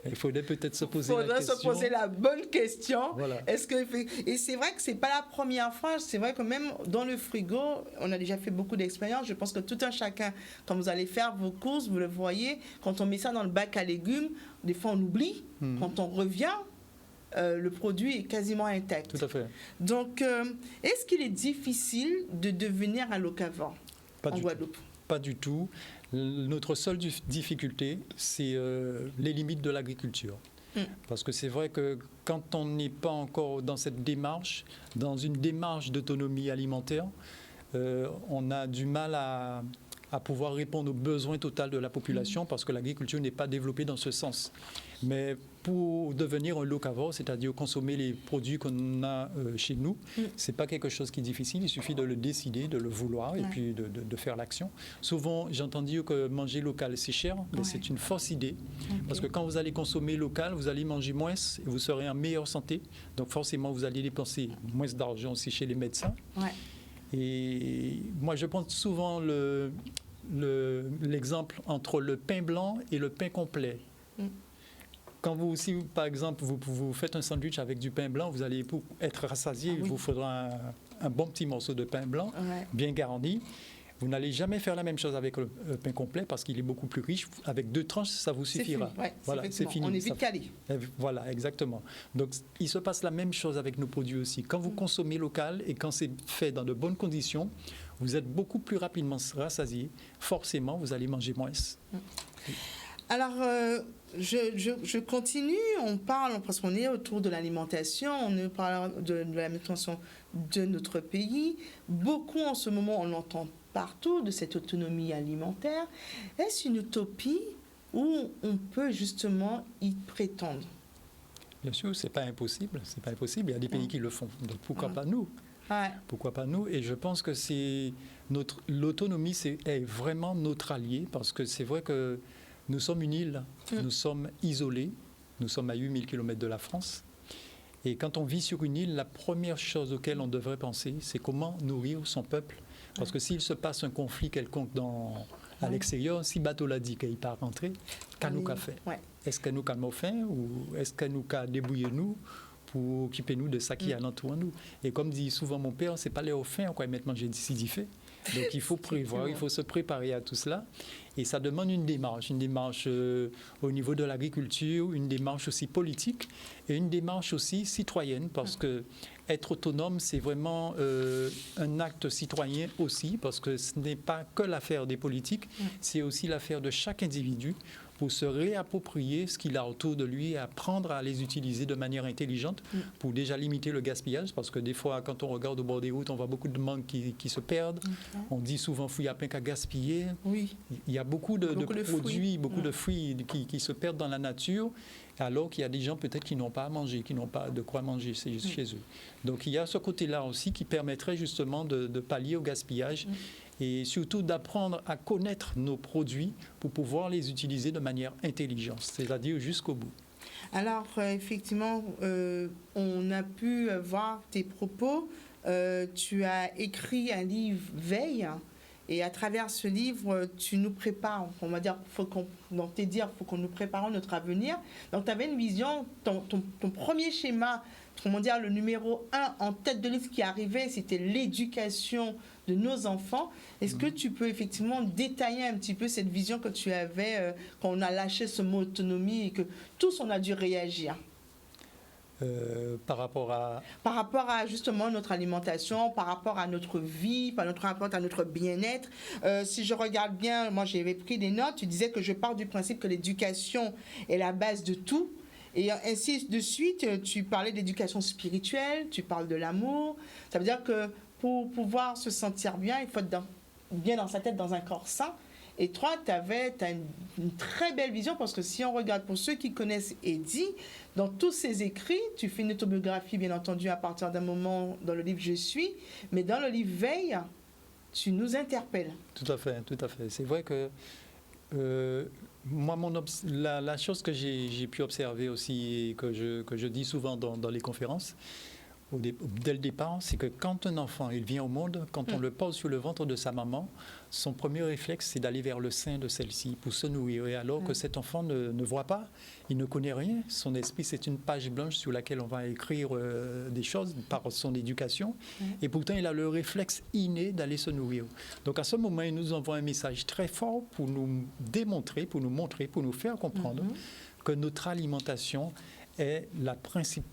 D: Il faudrait peut-être se poser la question.
A: Il faudrait se poser la bonne question.
D: Voilà.
A: Et c'est vrai que ce n'est pas la première fois. C'est vrai que même dans le frigo, on a déjà fait beaucoup d'expériences. Je pense que tout un chacun, quand vous allez faire vos courses, vous le voyez, quand on met ça dans le bac à légumes, des fois on oublie. Quand on revient, le produit est quasiment intact.
D: Tout à fait.
A: Donc, est-ce qu'il est difficile de devenir un locavore en Guadeloupe?
D: Pas du tout. Notre seule difficulté, c'est les limites de l'agriculture. Parce que c'est vrai que quand on n'est pas encore dans cette démarche, dans une démarche d'autonomie alimentaire, on a du mal à pouvoir répondre aux besoins totaux de la population parce que l'agriculture n'est pas développée dans ce sens. Mais pour devenir un locavore, c'est-à-dire consommer les produits qu'on a chez nous, c'est pas quelque chose qui est difficile, il suffit de le décider, de le vouloir et puis de faire l'action. Souvent, j'entends dire que manger local, c'est cher, mais c'est une fausse idée. Parce que quand vous allez consommer local, vous allez manger moins et vous serez en meilleure santé. Donc forcément, vous allez dépenser moins d'argent aussi chez les médecins. Et moi, je prends souvent l'exemple entre le pain blanc et le pain complet. Quand si par exemple, vous faites un sandwich avec du pain blanc, vous allez être rassasié, il vous faudra un bon petit morceau de pain blanc, bien garni. Vous n'allez jamais faire la même chose avec le pain complet parce qu'il est beaucoup plus riche. Avec 2 tranches, ça vous suffira.
A: C'est fini. On est vite calé.
D: Voilà, exactement. Donc, il se passe la même chose avec nos produits aussi. Quand vous consommez local et quand c'est fait dans de bonnes conditions, vous êtes beaucoup plus rapidement rassasié. Forcément, vous allez manger moins.
A: Alors, je continue, on parle, parce qu'on est autour de l'alimentation, on parle de l'alimentation de notre pays. Beaucoup en ce moment, on l'entend partout, de cette autonomie alimentaire. Est-ce une utopie où on peut justement y prétendre?
D: Bien sûr, c'est pas impossible. C'est pas impossible. Il y a des pays qui le font. Donc pourquoi pas nous? Pourquoi pas nous? Et je pense que l'autonomie est vraiment notre allié, parce que c'est vrai que nous sommes une île, nous sommes isolés, nous sommes à 8000 km de la France. Et quand on vit sur une île, la première chose auquel on devrait penser, c'est comment nourrir son peuple. Parce que s'il se passe un conflit quelconque à l'extérieur, si bateau l'a dit qu'il ne pas rentrer, qu'à nous qu'a fait? Est-ce que nous qu'a faim ou est-ce que nous qu'a débrouillé nous pour occuper nous de ça qui est alentour nous? Et comme dit souvent mon père, c'est pas les au faim, quoi, maintenant j'ai décidé fait. Donc il faut prévoir, il faut se préparer à tout cela. Et ça demande une démarche au niveau de l'agriculture, une démarche aussi politique et une démarche aussi citoyenne, parce que être autonome, c'est vraiment un acte citoyen aussi, parce que ce n'est pas que l'affaire des politiques, c'est aussi l'affaire de chaque individu pour se réapproprier ce qu'il a autour de lui et apprendre à les utiliser de manière intelligente pour déjà limiter le gaspillage, parce que des fois, quand on regarde au bord des routes, on voit beaucoup de mangues qui se perdent. On dit souvent qu'il n'y a pas qu'à gaspiller. Oui. Il y a beaucoup de produits, beaucoup de fruits qui se perdent dans la nature, alors qu'il y a des gens peut-être qui n'ont pas à manger, qui n'ont pas de quoi manger chez eux. Donc il y a ce côté-là aussi qui permettrait justement de pallier au gaspillage. Et surtout d'apprendre à connaître nos produits pour pouvoir les utiliser de manière intelligente, c'est-à-dire jusqu'au bout.
A: Alors, effectivement, on a pu voir tes propos. Tu as écrit un livre Veille, et à travers ce livre, tu nous prépares, on va dire, faut qu'on nous prépare notre avenir. Donc, tu avais une vision, ton premier schéma, comment dire, le numéro 1 en tête de liste qui arrivait, c'était l'éducation de nos enfants. Est-ce que tu peux effectivement détailler un petit peu cette vision que tu avais quand on a lâché ce mot autonomie et que tous on a dû réagir?
D: Par rapport à
A: justement notre alimentation, par rapport à notre vie, par rapport à notre bien-être. Si je regarde bien, moi j'avais pris des notes, tu disais que je pars du principe que l'éducation est la base de tout. Et ainsi de suite, tu parlais d'éducation spirituelle, tu parles de l'amour. Ça veut dire que pour pouvoir se sentir bien, il faut être bien dans sa tête, dans un corps sain. Et toi, tu as une très belle vision, parce que si on regarde, pour ceux qui connaissent Eddie, dans tous ses écrits, tu fais une autobiographie, bien entendu, à partir d'un moment dans le livre « Je suis », mais dans le livre « Veille », tu nous interpelles.
D: Tout à fait, tout à fait. C'est vrai que moi, la chose que j'ai pu observer aussi et que je dis souvent dans les conférences, dès le départ, c'est que quand un enfant il vient au monde, quand on le pose sur le ventre de sa maman, son premier réflexe, c'est d'aller vers le sein de celle-ci pour se nourrir. Et alors que cet enfant ne voit pas, il ne connaît rien, son esprit, c'est une page blanche sur laquelle on va écrire des choses par son éducation. Et pourtant, il a le réflexe inné d'aller se nourrir. Donc à ce moment, il nous envoie un message très fort pour nous démontrer, pour nous montrer, pour nous faire comprendre que notre alimentation est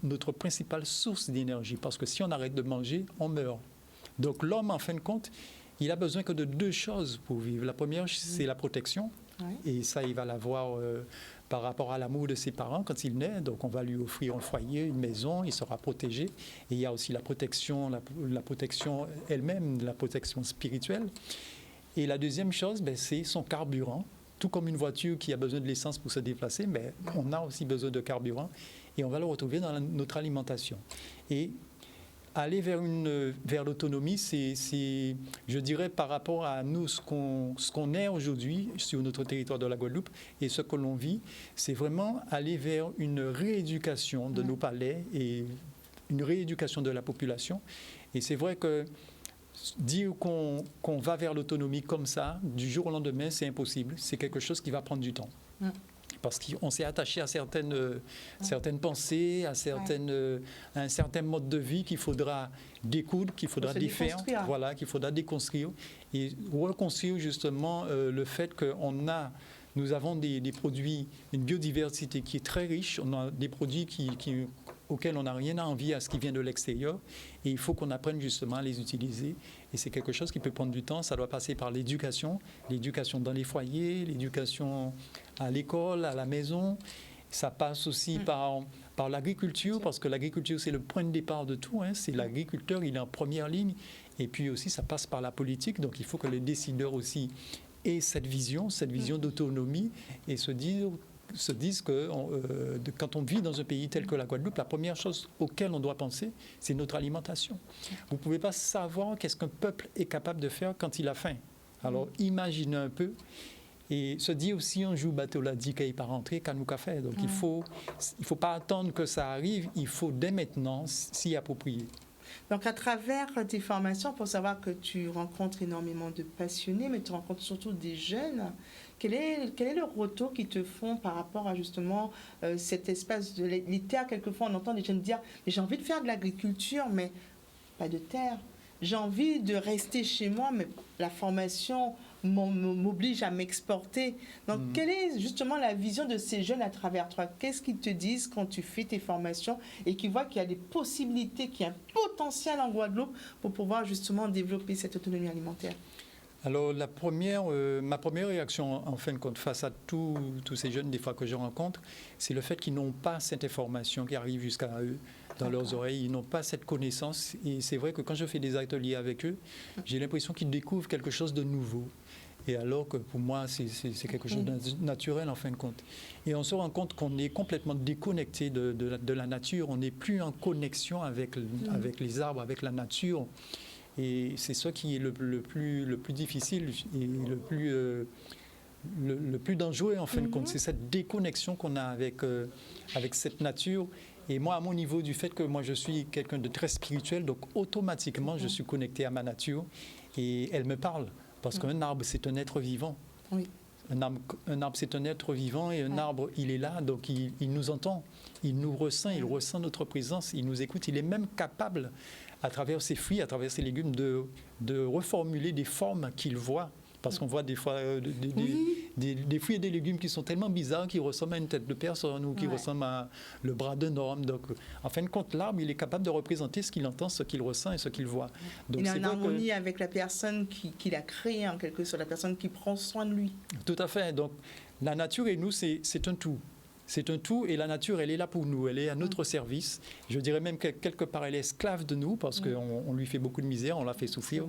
D: notre principale source d'énergie. Parce que si on arrête de manger, on meurt. Donc l'homme, en fin de compte, il a besoin que de deux choses pour vivre. La première, c'est la protection. Et ça, il va l'avoir par rapport à l'amour de ses parents quand il naît. Donc on va lui offrir un foyer, une maison, il sera protégé. Et il y a aussi la protection elle-même, la protection spirituelle. Et la deuxième chose, c'est son carburant. Tout comme une voiture qui a besoin de l'essence pour se déplacer, mais on a aussi besoin de carburant et on va le retrouver dans notre alimentation. Et aller vers l'autonomie, c'est, je dirais, par rapport à nous, ce qu'on est aujourd'hui sur notre territoire de la Guadeloupe et ce que l'on vit, c'est vraiment aller vers une rééducation de nos palais et une rééducation de la population. Et c'est vrai que dire qu'on va vers l'autonomie comme ça, du jour au lendemain, c'est impossible. C'est quelque chose qui va prendre du temps. Parce qu'on s'est attaché à certaines pensées, à un certain mode de vie qu'il faudra découdre, qu'il faudra défaire, qu'il faudra déconstruire et reconstruire justement le fait que nous avons des produits, une biodiversité qui est très riche. On a des produits auxquels on n'a rien à envier à ce qui vient de l'extérieur. Et il faut qu'on apprenne justement à les utiliser. Et c'est quelque chose qui peut prendre du temps. Ça doit passer par l'éducation dans les foyers, l'éducation à l'école, à la maison. Ça passe aussi par l'agriculture, parce que l'agriculture, c'est le point de départ de tout. C'est l'agriculteur, il est en première ligne. Et puis aussi, ça passe par la politique. Donc il faut que les décideurs aussi aient cette vision d'autonomie et se dire se disent que quand on vit dans un pays tel que la Guadeloupe, la première chose auquel on doit penser, c'est notre alimentation. Vous ne pouvez pas savoir qu'est-ce qu'un peuple est capable de faire quand il a faim. Alors imaginez un peu. Et se dit aussi, on joue bateau la dit qu'il n'est pas rentré, qu'à nous qu'a fait. Donc il faut pas attendre que ça arrive, il faut dès maintenant s'y approprier.
A: Donc, à travers tes formations, pour savoir que tu rencontres énormément de passionnés, mais tu rencontres surtout des jeunes, quel est le retour qu'ils te font par rapport à justement cet espace de les terres? Quelquefois, on entend des jeunes dire « j'ai envie de faire de l'agriculture, mais pas de terre. J'ai envie de rester chez moi, mais la formation m'oblige à m'exporter. » Donc, quelle est justement la vision de ces jeunes à travers toi? Qu'est-ce qu'ils te disent quand tu fais tes formations et qu'ils voient qu'il y a des possibilités, qu'il y a un potentiel en Guadeloupe pour pouvoir justement développer cette autonomie alimentaire?
D: Alors, ma première réaction, en fin de compte, face à tous ces jeunes, des fois que je rencontre, c'est le fait qu'ils n'ont pas cette information qui arrive jusqu'à eux, dans leurs oreilles. Ils n'ont pas cette connaissance. Et c'est vrai que quand je fais des ateliers avec eux, j'ai l'impression qu'ils découvrent quelque chose de nouveau. Et alors que pour moi, c'est quelque chose de naturel, en fin de compte. Et on se rend compte qu'on est complètement déconnecté de la nature. On n'est plus en connexion avec les arbres, avec la nature. Et c'est ça qui est le plus difficile et le plus dangereux, en fin de compte. C'est cette déconnexion qu'on a avec cette nature. Et moi, à mon niveau, du fait que moi, je suis quelqu'un de très spirituel, donc automatiquement, je suis connecté à ma nature et elle me parle. Parce qu'un arbre, c'est un être vivant. Oui. Un arbre, c'est un être vivant et un arbre, il est là, donc il nous entend, il nous ressent, il ressent notre présence, il nous écoute. Il est même capable, à travers ses fruits, à travers ses légumes, de reformuler des formes qu'il voit. Parce qu'on voit des fois des fruits et des légumes qui sont tellement bizarres qu'ils ressemblent à une tête de personne ou qui ressemblent à le bras d'un homme. Donc, en fin de compte, l'arbre, il est capable de représenter ce qu'il entend, ce qu'il ressent et ce qu'il voit. Donc,
A: il est en harmonie avec la personne qui l'a créé, en quelque sorte, la personne qui prend soin de lui.
D: Tout à fait. Donc, la nature et nous, c'est un tout. C'est un tout et la nature, elle est là pour nous, elle est à notre service. Je dirais même que quelque part, elle est esclave de nous parce qu'on lui fait beaucoup de misère, on la fait souffrir.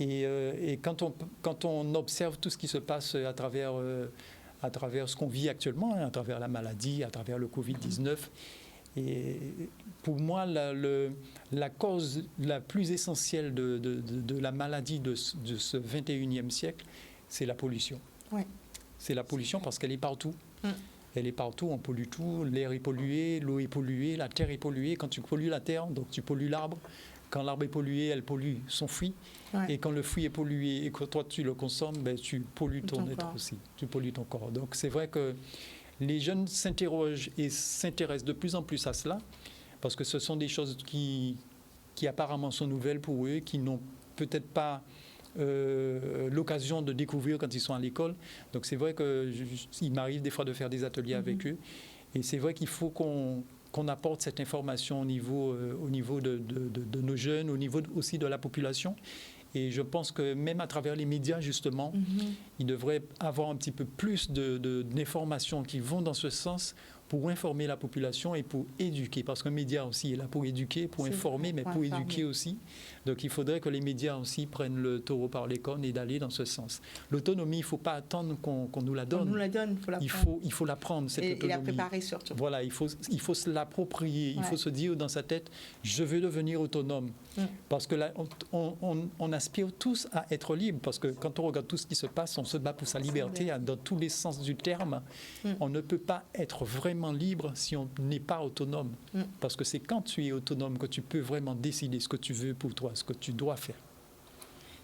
D: Et quand on observe tout ce qui se passe à travers ce qu'on vit actuellement, à travers la maladie, à travers le Covid-19, et pour moi, la cause la plus essentielle de la maladie de ce 21e siècle, c'est la pollution. Ouais. C'est la pollution parce qu'elle est partout. Elle est partout, on pollue tout. L'air est pollué, l'eau est polluée, la terre est polluée. Quand tu pollues la terre, donc tu pollues l'arbre. Quand l'arbre est pollué, elle pollue son fruit. Ouais. Et quand le fruit est pollué et que toi tu le consommes, ben, tu pollues ton être aussi. Tu pollues ton corps. Donc c'est vrai que les jeunes s'interrogent et s'intéressent de plus en plus à cela parce que ce sont des choses qui apparemment sont nouvelles pour eux, qui n'ont peut-être pas l'occasion de découvrir quand ils sont à l'école. Donc c'est vrai qu'il m'arrive des fois de faire des ateliers avec eux. Et c'est vrai qu'il faut qu'on apporte cette information au niveau de nos jeunes, au niveau aussi de la population. Et je pense que même à travers les médias, justement, il devrait avoir un petit peu plus d'informations qui vont dans ce sens pour informer la population et pour éduquer. Parce qu'un média aussi est là pour éduquer, pour informer, mais pour éduquer aussi. Donc il faudrait que les médias aussi prennent le taureau par les cornes et d'aller dans ce sens. L'autonomie, il ne faut pas attendre qu'on nous la donne.
A: On nous la donne,
D: il faut la prendre, cette autonomie.
A: Et la préparer surtout.
D: Voilà, il faut se l'approprier. Il faut se dire dans sa tête, je veux devenir autonome. Parce que là, on aspire tous à être libre. Parce que quand on regarde tout ce qui se passe, on se bat pour sa liberté dans tous les sens du terme. On ne peut pas être vraiment libre si on n'est pas autonome. Parce que c'est quand tu es autonome que tu peux vraiment décider ce que tu veux pour toi, ce que tu dois faire.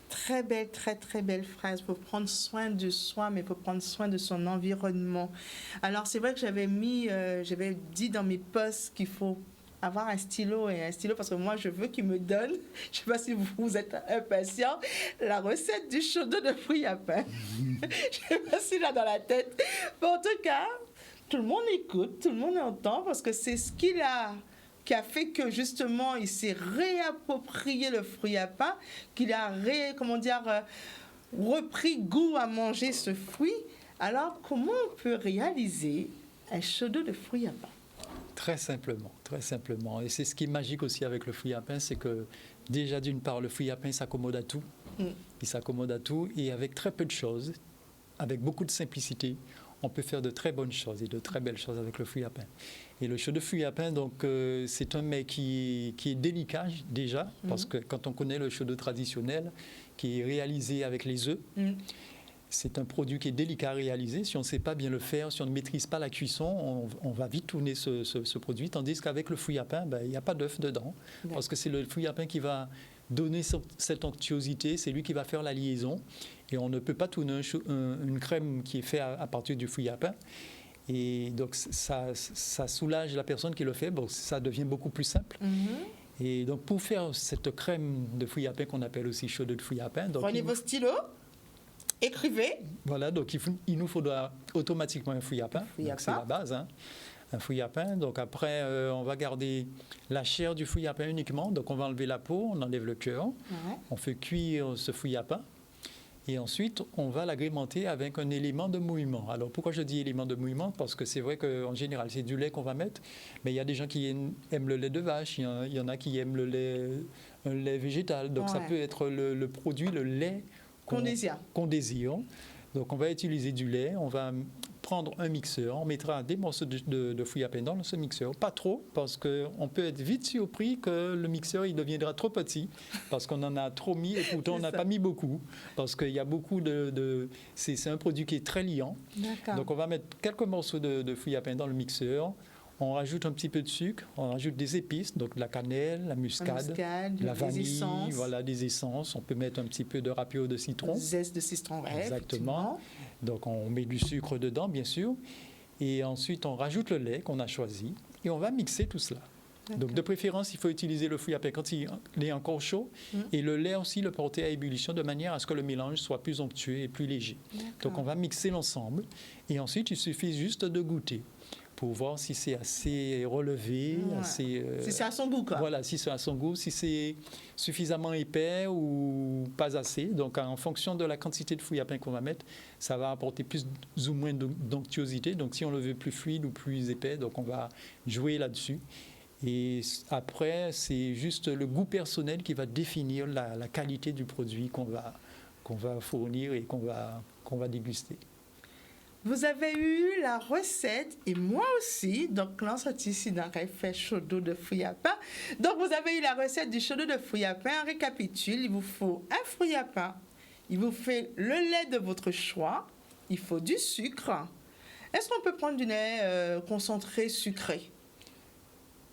A: Très belle, très très belle phrase. Il faut prendre soin de soi, mais il faut prendre soin de son environnement. Alors c'est vrai que j'avais dit dans mes posts qu'il faut avoir un stylo parce que moi je veux qu'il me donne, je ne sais pas si vous êtes impatient, la recette du chaudron de fruits à pain. Je ne sais pas si là dans la tête. Mais en tout cas, tout le monde écoute, tout le monde entend parce que c'est ce qui a fait que justement il s'est réapproprié le fruit à pain, qu'il a repris goût à manger ce fruit. Alors comment on peut réaliser un chaudron de fruits à pain?
D: Très simplement, très simplement. Et c'est ce qui est magique aussi avec le fruit à pain, c'est que déjà d'une part le fruit à pain s'accommode à tout. Il s'accommode à tout et avec très peu de choses, avec beaucoup de simplicité, on peut faire de très bonnes choses et de très belles choses avec le fouille à pain. Et le chaud de fouille à pain, donc, c'est un mets qui est délicat déjà, parce que quand on connaît le chaud traditionnel, qui est réalisé avec les œufs, c'est un produit qui est délicat à réaliser. Si on ne sait pas bien le faire, si on ne maîtrise pas la cuisson, on va vite tourner ce produit. Tandis qu'avec le fouille à pain, il n'y a pas d'œuf dedans. Parce que c'est le fouille à pain qui va donner cette onctuosité. C'est lui qui va faire la liaison. Et on ne peut pas tourner une crème qui est faite à partir du fouille à pain. Et donc, ça soulage la personne qui le fait. Bon, ça devient beaucoup plus simple. Et donc, pour faire cette crème de fouille à pain qu'on appelle aussi chaude de fouille à pain...
A: Prenez vos stylos. Écrivez.
D: Voilà, donc il nous faudra automatiquement un fouille à pain. C'est la base, hein, un fouille à pain. Donc après, on va garder la chair du fouille à pain uniquement. Donc on va enlever la peau, on enlève le cœur. On fait cuire ce fouille à pain. Et ensuite, on va l'agrémenter avec un élément de mouillement. Alors pourquoi je dis élément de mouillement? Parce que c'est vrai qu'en général, c'est du lait qu'on va mettre. Mais il y a des gens qui aiment le lait de vache. Il y en a qui aiment un lait végétal. Donc ça peut être le produit, le lait qu'on désire. Donc on va utiliser du lait, on va prendre un mixeur, on mettra des morceaux de fouille à pain dans ce mixeur, pas trop, parce qu'on peut être vite surpris que le mixeur il deviendra trop petit, parce qu'on en a trop mis et pourtant on n'a pas mis beaucoup, parce qu'il y a beaucoup c'est un produit qui est très liant. Donc on va mettre quelques morceaux de fouille à pain dans le mixeur. On rajoute un petit peu de sucre, on rajoute des épices, donc de la cannelle, la muscade, la vanille, voilà, des essences. On peut mettre un petit peu de râpé de citron.
A: Zeste de citron,
D: exactement. Donc on met du sucre dedans, bien sûr. Et ensuite, on rajoute le lait qu'on a choisi et on va mixer tout cela. Donc de préférence, il faut utiliser le fouille à pain quand il est encore chaud et le lait aussi le porter à ébullition de manière à ce que le mélange soit plus onctueux et plus léger. Donc on va mixer l'ensemble et ensuite, il suffit juste de goûter pour voir si c'est assez relevé,
A: si c'est à son goût, quoi.
D: Voilà, si c'est à son goût, si c'est suffisamment épais ou pas assez. Donc, en fonction de la quantité de fouille à pain qu'on va mettre, ça va apporter plus ou moins d'onctuosité. Donc, si on le veut plus fluide ou plus épais, donc on va jouer là-dessus. Et après, c'est juste le goût personnel qui va définir la qualité du produit qu'on va fournir et qu'on va déguster.
A: Vous avez eu la recette et moi aussi. Donc, là, on ici dans le fait chaud de fouille à pain. Donc, vous avez eu la recette du chaud de fouille à pain. On récapitule. Il vous faut un fouille à pain. Il vous faut le lait de votre choix. Il faut du sucre. Est-ce qu'on peut prendre du lait concentré sucré?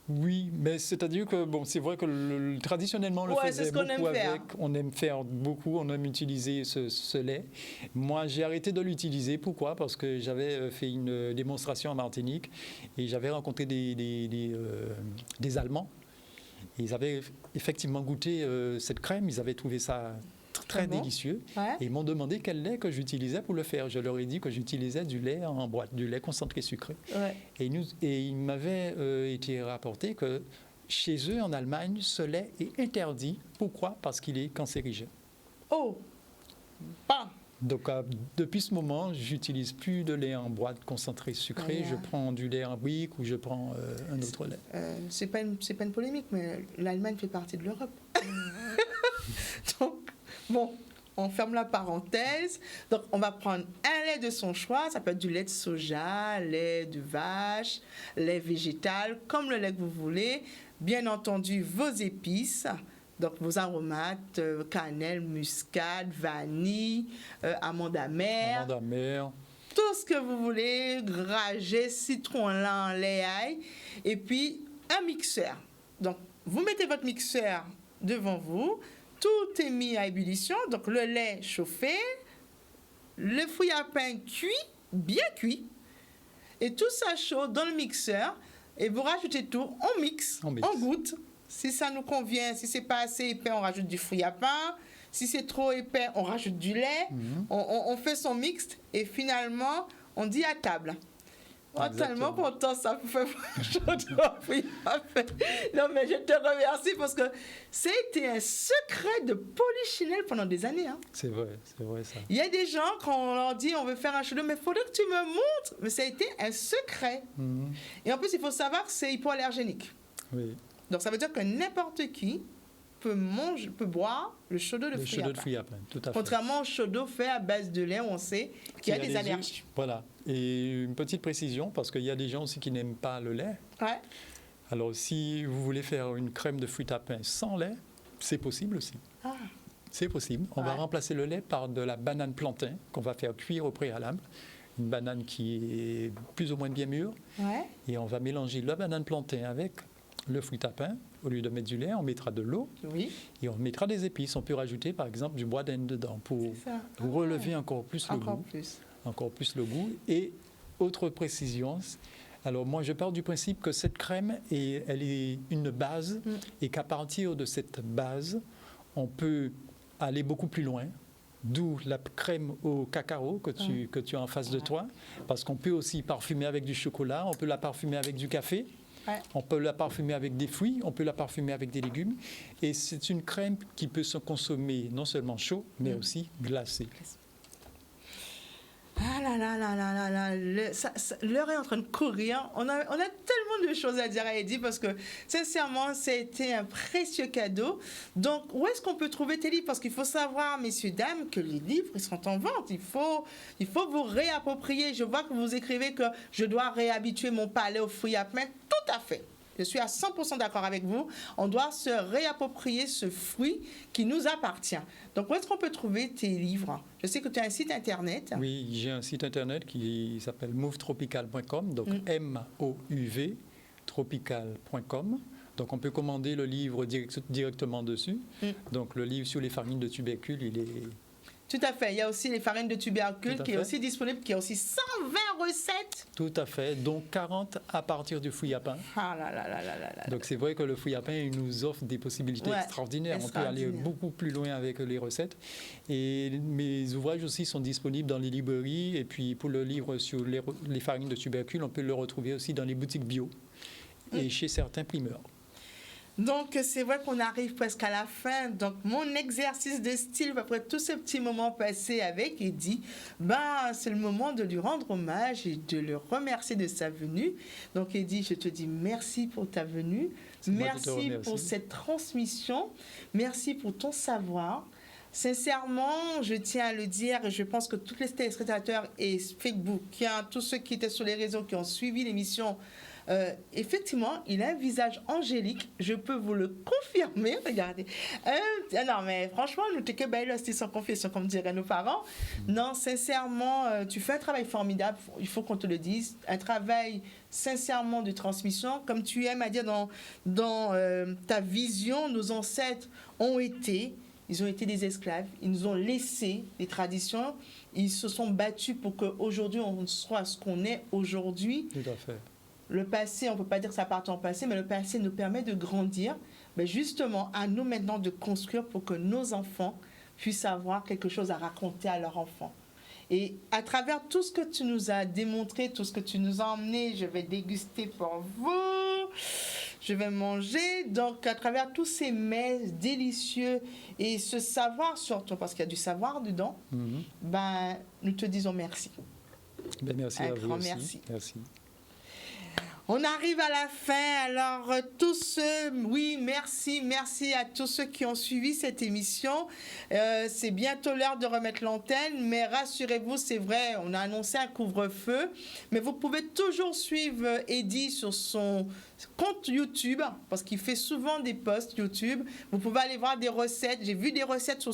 D: Oui, mais c'est-à-dire que bon, c'est vrai que traditionnellement on le faisait beaucoup avec. On aime faire beaucoup, on aime utiliser ce lait. Moi, j'ai arrêté de l'utiliser. Pourquoi? Parce que j'avais fait une démonstration en Martinique et j'avais rencontré des Allemands. Et ils avaient effectivement goûté cette crème. Ils avaient trouvé ça très délicieux. Et ils m'ont demandé quel lait que j'utilisais pour le faire. Je leur ai dit que j'utilisais du lait en boîte, du lait concentré sucré. Et il m'avait été rapporté que chez eux, en Allemagne, ce lait est interdit. Pourquoi? Parce qu'il est cancérigène.
A: Oh! Pas!
D: Donc, depuis ce moment, j'utilise plus de lait en boîte concentré sucré. Je prends du lait en brique ou je prends un autre lait.
A: C'est pas une polémique, mais l'Allemagne fait partie de l'Europe. Donc, bon, on ferme la parenthèse. Donc, on va prendre un lait de son choix. Ça peut être du lait de soja, lait de vache, lait végétal, comme le lait que vous voulez. Bien entendu, vos épices. Donc, vos aromates, cannelle, muscade, vanille, amande amère.
D: Amande amère.
A: Tout ce que vous voulez, dragée, citron lent, lait ail. Et puis, un mixeur. Donc, vous mettez votre mixeur devant vous. Tout est mis à ébullition. Donc, le lait chauffé, le fouille à pain cuit, bien cuit. Et tout ça chaud dans le mixeur. Et vous rajoutez tout, on mixe. On goûte. Si ça nous convient, si c'est pas assez épais, on rajoute du fouille à pain. Si c'est trop épais, on rajoute du lait. On fait son mixte et finalement, on dit à table. Oh, tellement content, ça me fait non, mais je te remercie parce que c'était un secret de Polichinelle pendant des années. Hein.
D: C'est vrai ça.
A: Il y a des gens, quand on leur dit on veut faire un chaudron, mais il faudrait que tu me montres. Mais ça a été un secret. Et en plus, il faut savoir que c'est hypoallergénique.
D: Oui.
A: Donc, ça veut dire que n'importe qui peut boire le chaudron de fouille à pain.
D: Tout à fait.
A: Contrairement au chaudron fait à base de lait, où on sait qu'il y a des allergies.
D: Voilà. Et une petite précision, parce qu'il y a des gens aussi qui n'aiment pas le lait.
A: Ouais.
D: Alors, si vous voulez faire une crème de fruits à pain sans lait, c'est possible aussi.
A: Ah.
D: C'est possible. On va remplacer le lait par de la banane plantain qu'on va faire cuire au préalable. Une banane qui est plus ou moins bien mûre.
A: Ouais.
D: Et on va mélanger la banane plantain avec le fruit à pain. Au lieu de mettre du lait, on mettra de l'eau.
A: Oui.
D: Et on mettra des épices. On peut rajouter, par exemple, du bois d'Inde dedans pour relever encore plus le goût. Encore plus le goût. Et autre précision, alors moi je pars du principe que cette crème, elle est une base et qu'à partir de cette base, on peut aller beaucoup plus loin. D'où la crème au cacao que tu as en face de toi. Parce qu'on peut aussi parfumer avec du chocolat, on peut la parfumer avec du café. Ouais. On peut la parfumer avec des fruits, on peut la parfumer avec des légumes. Et c'est une crème qui peut se consommer non seulement chaud, mais aussi glacée.
A: Ah là là là là là là, l'heure est en train de courir. On a tellement de choses à dire à Eddie parce que sincèrement, c'était un précieux cadeau. Donc, où est-ce qu'on peut trouver tes livres? Parce qu'il faut savoir, messieurs, dames, que les livres, ils sont en vente. Il faut vous réapproprier. Je vois que vous écrivez que je dois réhabituer mon palais aux fruits à pain. Tout à fait. Je suis à 100% d'accord avec vous. On doit se réapproprier ce fruit qui nous appartient. Donc, où est-ce qu'on peut trouver tes livres? Je sais que tu as un site internet.
D: Oui, j'ai un site internet qui s'appelle mouvetropical.com, donc MOUV tropical.com. Donc, on peut commander le livre directement dessus. Donc, le livre sur les farines de tubercules, il est...
A: Tout à fait. Il y a aussi les farines de tubercules qui est aussi disponible, qui a aussi 120 recettes.
D: Tout à fait, dont 40 à partir du fruit à pain.
A: Ah là là là là là là.
D: Donc c'est vrai que le fruit à pain, il nous offre des possibilités extraordinaires. On peut aller beaucoup plus loin avec les recettes. Et mes ouvrages aussi sont disponibles dans les librairies. Et puis pour le livre sur les farines de tubercules, on peut le retrouver aussi dans les boutiques bio et chez certains primeurs.
A: Donc, c'est vrai qu'on arrive presque à la fin. Donc, mon exercice de style, après tous ces petits moments passés avec Eddie, c'est le moment de lui rendre hommage et de le remercier de sa venue. Donc, Eddie, je te dis merci pour ta venue. Merci pour cette transmission. Merci pour ton savoir. Sincèrement, je tiens à le dire, et je pense que tous les téléspectateurs et Facebook, tous ceux qui étaient sur les réseaux, qui ont suivi l'émission, effectivement, il a un visage angélique, je peux vous le confirmer, regardez. Non, mais franchement, nous t'es que belle, c'est sans confession, comme diraient nos parents. Non, sincèrement, tu fais un travail formidable, il faut qu'on te le dise, un travail sincèrement de transmission, comme tu aimes à dire dans ta vision, nos ancêtres ils ont été des esclaves, ils nous ont laissé des traditions, ils se sont battus pour qu'aujourd'hui on soit ce qu'on est aujourd'hui.
D: Tout à fait.
A: Le passé, on ne peut pas dire que ça appartient au passé, mais le passé nous permet de grandir. Mais justement, à nous maintenant de construire pour que nos enfants puissent avoir quelque chose à raconter à leurs enfants. Et à travers tout ce que tu nous as démontré, tout ce que tu nous as emmené, je vais déguster pour vous, je vais manger. Donc, à travers tous ces mets délicieux et ce savoir surtout, parce qu'il y a du savoir dedans, nous te disons merci.
D: Merci à vous aussi. Merci.
A: On arrive à la fin, alors merci à tous ceux qui ont suivi cette émission. C'est bientôt l'heure de remettre l'antenne, mais rassurez-vous, c'est vrai, on a annoncé un couvre-feu, mais vous pouvez toujours suivre Eddie sur son compte YouTube, parce qu'il fait souvent des posts YouTube. Vous pouvez aller voir des recettes, j'ai vu des recettes sur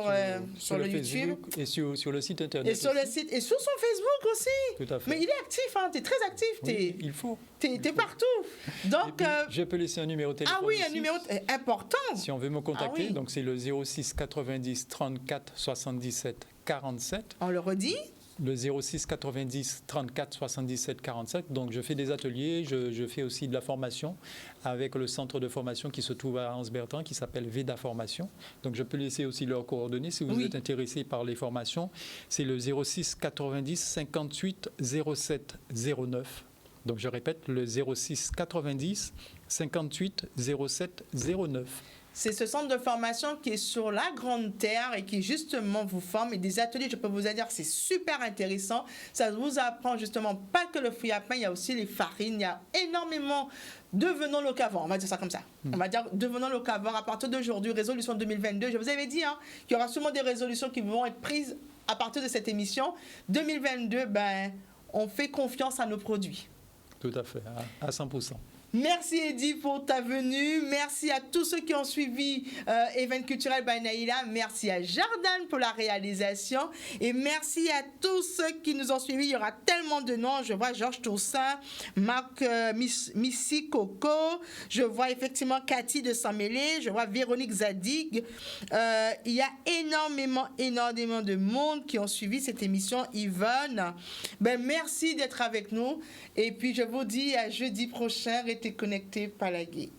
A: le YouTube.
D: Et sur le site internet.
A: Et sur le site, et sur son Facebook aussi.
D: Tout à fait.
A: Mais il est actif, tu es très actif.
D: Oui, il faut.
A: Tu es partout. Donc,
D: je peux laisser un numéro de téléphone.
A: Ah oui, un numéro important.
D: Si on veut me contacter, donc c'est le 06 90 34 77 47.
A: On le redit?
D: Le 06 90 34 77 47. Donc, je fais des ateliers, je fais aussi de la formation avec le centre de formation qui se trouve à Anse-Bertrand, qui s'appelle Veda Formation. Donc, je peux laisser aussi leurs coordonnées si vous êtes intéressé par les formations. C'est le 06 90 58 07 09. Donc, je répète, le 06 90 58 07 09.
A: C'est ce centre de formation qui est sur la Grande Terre et qui justement vous forme. Et des ateliers, je peux vous dire, c'est super intéressant. Ça vous apprend justement pas que le fruit à pain, il y a aussi les farines. Il y a énormément. Devenons locavores, on va dire ça comme ça. On va dire devenons locavores à partir d'aujourd'hui, résolution 2022. Je vous avais dit qu'il y aura sûrement des résolutions qui vont être prises à partir de cette émission 2022, ben, on fait confiance à nos produits.
D: Tout à fait, à 100%.
A: Merci Eddie pour ta venue. Merci à tous ceux qui ont suivi Event Culturel by Naïla. Merci à Jordan pour la réalisation. Et merci à tous ceux qui nous ont suivis. Il y aura tellement de noms. Je vois Georges Toussaint, Marc Missy Coco. Je vois effectivement Cathy de Saint-Mêlé. Je vois Véronique Zadig. Il y a énormément de monde qui ont suivi cette émission. Yvonne, ben, merci d'être avec nous. Et puis je vous dis à jeudi prochain. Restez connectés par la guide.